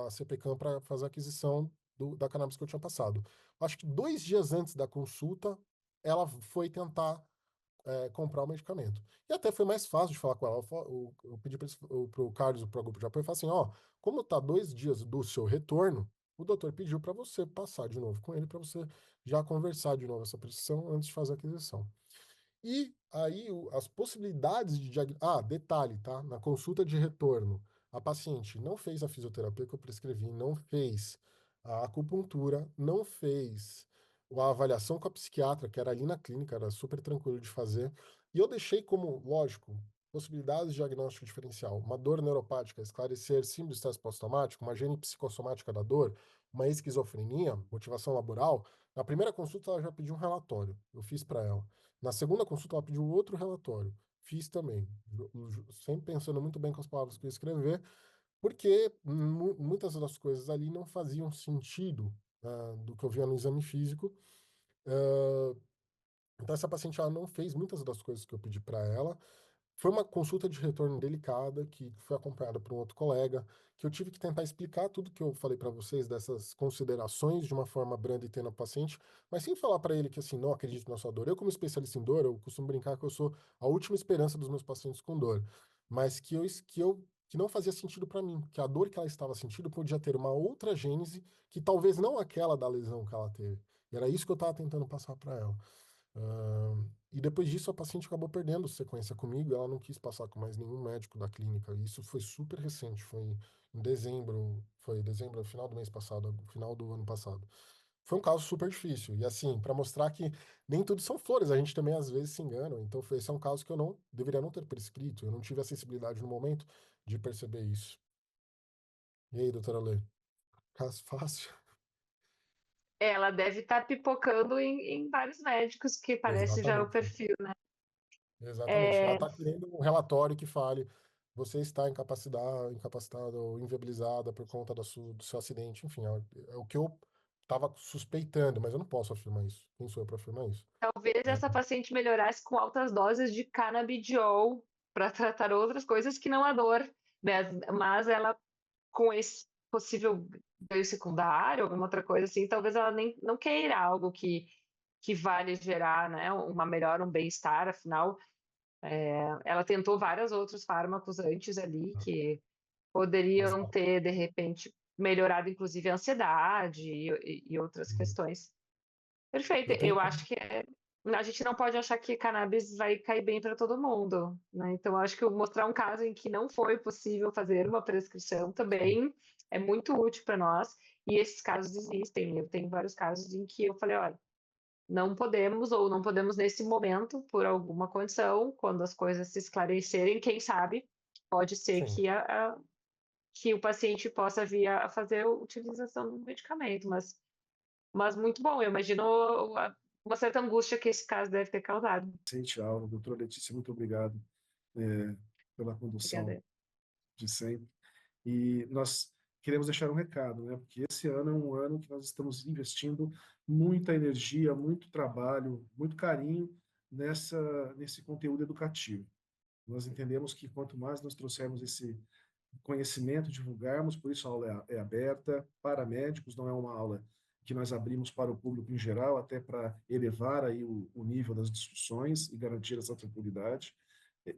S1: a CPCAM para fazer a aquisição da cannabis que eu tinha passado. Acho que 2 dias antes da consulta, ela foi tentar comprar o medicamento. E até foi mais fácil de falar com ela. Eu pedi para o Carlos, para o grupo de apoio, e falei assim: ó, como está 2 dias do seu retorno, o doutor pediu para você passar de novo com ele, para você já conversar de novo essa prescrição antes de fazer a aquisição. E aí as possibilidades de diagnóstico. Detalhe, tá? Na consulta de retorno, a paciente não fez a fisioterapia que eu prescrevi, não fez a acupuntura, não fez a avaliação com a psiquiatra, que era ali na clínica, era super tranquilo de fazer. E eu deixei como, lógico, possibilidades de diagnóstico diferencial. Uma dor neuropática, esclarecer síndrome de estresse pós-traumático, uma gene psicossomática da dor, uma esquizofrenia, motivação laboral. Na primeira consulta, ela já pediu um relatório. Eu fiz para ela. Na segunda consulta, ela pediu outro relatório. Fiz também. Sempre pensando muito bem com as palavras que eu ia escrever, porque muitas das coisas ali não faziam sentido do que eu via no exame físico. Ah, então, essa paciente ela não fez muitas das coisas que eu pedi para ela. Foi uma consulta de retorno delicada, que foi acompanhada por um outro colega, que eu tive que tentar explicar tudo que eu falei para vocês, dessas considerações, de uma forma branda e tendo ao paciente, mas sem falar para ele que, assim, não acredito na sua dor. Eu, como especialista em dor, eu costumo brincar que eu sou a última esperança dos meus pacientes com dor, mas que não fazia sentido para mim, que a dor que ela estava sentindo podia ter uma outra gênese, que talvez não aquela da lesão que ela teve. E era isso que eu estava tentando passar para ela. E depois disso, a paciente acabou perdendo sequência comigo, ela não quis passar com mais nenhum médico da clínica. Isso foi super recente, foi em dezembro, no final do mês passado, no final do ano passado. Foi um caso super difícil. E assim, para mostrar que nem tudo são flores, a gente também às vezes se engana. Então, esse é um caso que eu não deveria não ter prescrito, eu não tive a sensibilidade no momento de perceber isso. E aí, doutora Lê? Caso fácil?
S2: Ela deve estar pipocando em vários médicos, que parece já o
S1: Exatamente.
S2: perfil, né?
S1: Exatamente. Ela
S2: É,
S1: está querendo um relatório que fale você está incapacitada ou inviabilizada por conta do seu acidente. Enfim, é o que eu estava suspeitando, mas eu não posso afirmar isso. Quem sou eu para afirmar isso?
S2: Talvez
S1: É,
S2: essa paciente melhorasse com altas doses de canabidiol para tratar outras coisas que não a dor, mas ela, com esse possível ganho secundário, alguma outra coisa assim, talvez ela nem não queira algo que vale gerar, né, uma melhora, um bem-estar, afinal, ela tentou vários outros fármacos antes ali que poderiam
S1: exato.
S2: ter, de repente, melhorado inclusive a ansiedade e outras questões. Perfeito.
S1: Eu tenho.
S2: Eu acho que a gente não pode achar que cannabis vai cair bem para todo mundo, né? Então, eu acho que mostrar um caso em que não foi possível fazer uma prescrição também é muito útil para nós. E esses casos existem. Eu tenho vários casos em que eu falei, olha, não podemos ou não podemos nesse momento por alguma condição, quando as coisas se esclarecerem, quem sabe pode ser
S1: Sim,
S2: que o paciente possa vir a fazer a utilização do medicamento, mas muito bom. Eu imagino uma certa angústia que esse caso deve ter causado.
S4: Paciente aula, doutora Letícia, muito obrigado pela condução
S2: Obrigada.
S4: de sempre. E nós queremos deixar um recado, né? Porque esse ano é um ano que nós estamos investindo muita energia, muito trabalho, muito carinho nesse conteúdo educativo. Nós entendemos que quanto mais nós trouxermos esse conhecimento, divulgarmos, por isso a aula é aberta para médicos, não é uma aula que nós abrimos para o público em geral, até para elevar aí o nível das discussões e garantir essa tranquilidade.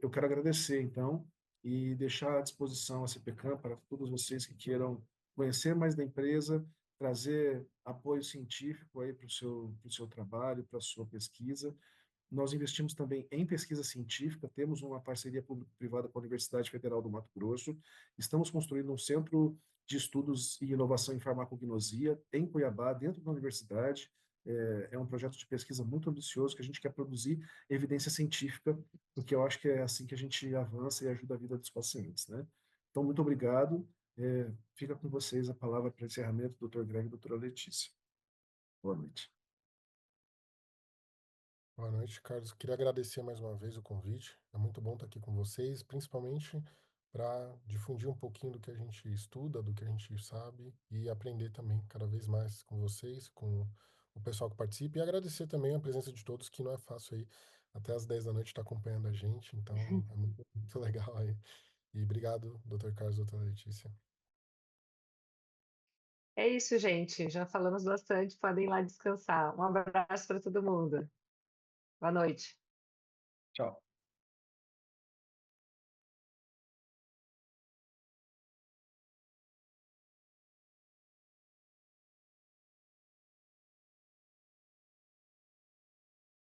S4: Eu quero agradecer, então, e deixar à disposição a CPCAM para todos vocês que queiram conhecer mais da empresa, trazer apoio científico aí para o seu trabalho, para a sua pesquisa. Nós investimos também em pesquisa científica, temos uma parceria público-privada com a Universidade Federal do Mato Grosso, estamos construindo um centro de estudos e inovação em farmacognosia em Cuiabá, dentro da universidade. É um projeto de pesquisa muito ambicioso que a gente quer produzir evidência científica, porque eu acho que é assim que a gente avança e ajuda a vida dos pacientes, né? Então, muito obrigado. Fica com vocês a palavra para encerramento, doutor Greg e doutora Letícia. Boa noite.
S1: Boa noite, Carlos. Queria agradecer mais uma vez o convite. É muito bom estar aqui com vocês, principalmente para difundir um pouquinho do que a gente estuda, do que a gente sabe e aprender também cada vez mais com vocês, com o pessoal que participa e agradecer também a presença de todos, que não é fácil aí até às 10 da noite estar acompanhando a gente, então é muito, muito legal aí. E obrigado, Dr. Carlos, doutora Letícia.
S2: É isso, gente. Já falamos bastante. Podem ir lá descansar. Um abraço para todo mundo. Boa noite.
S4: Tchau.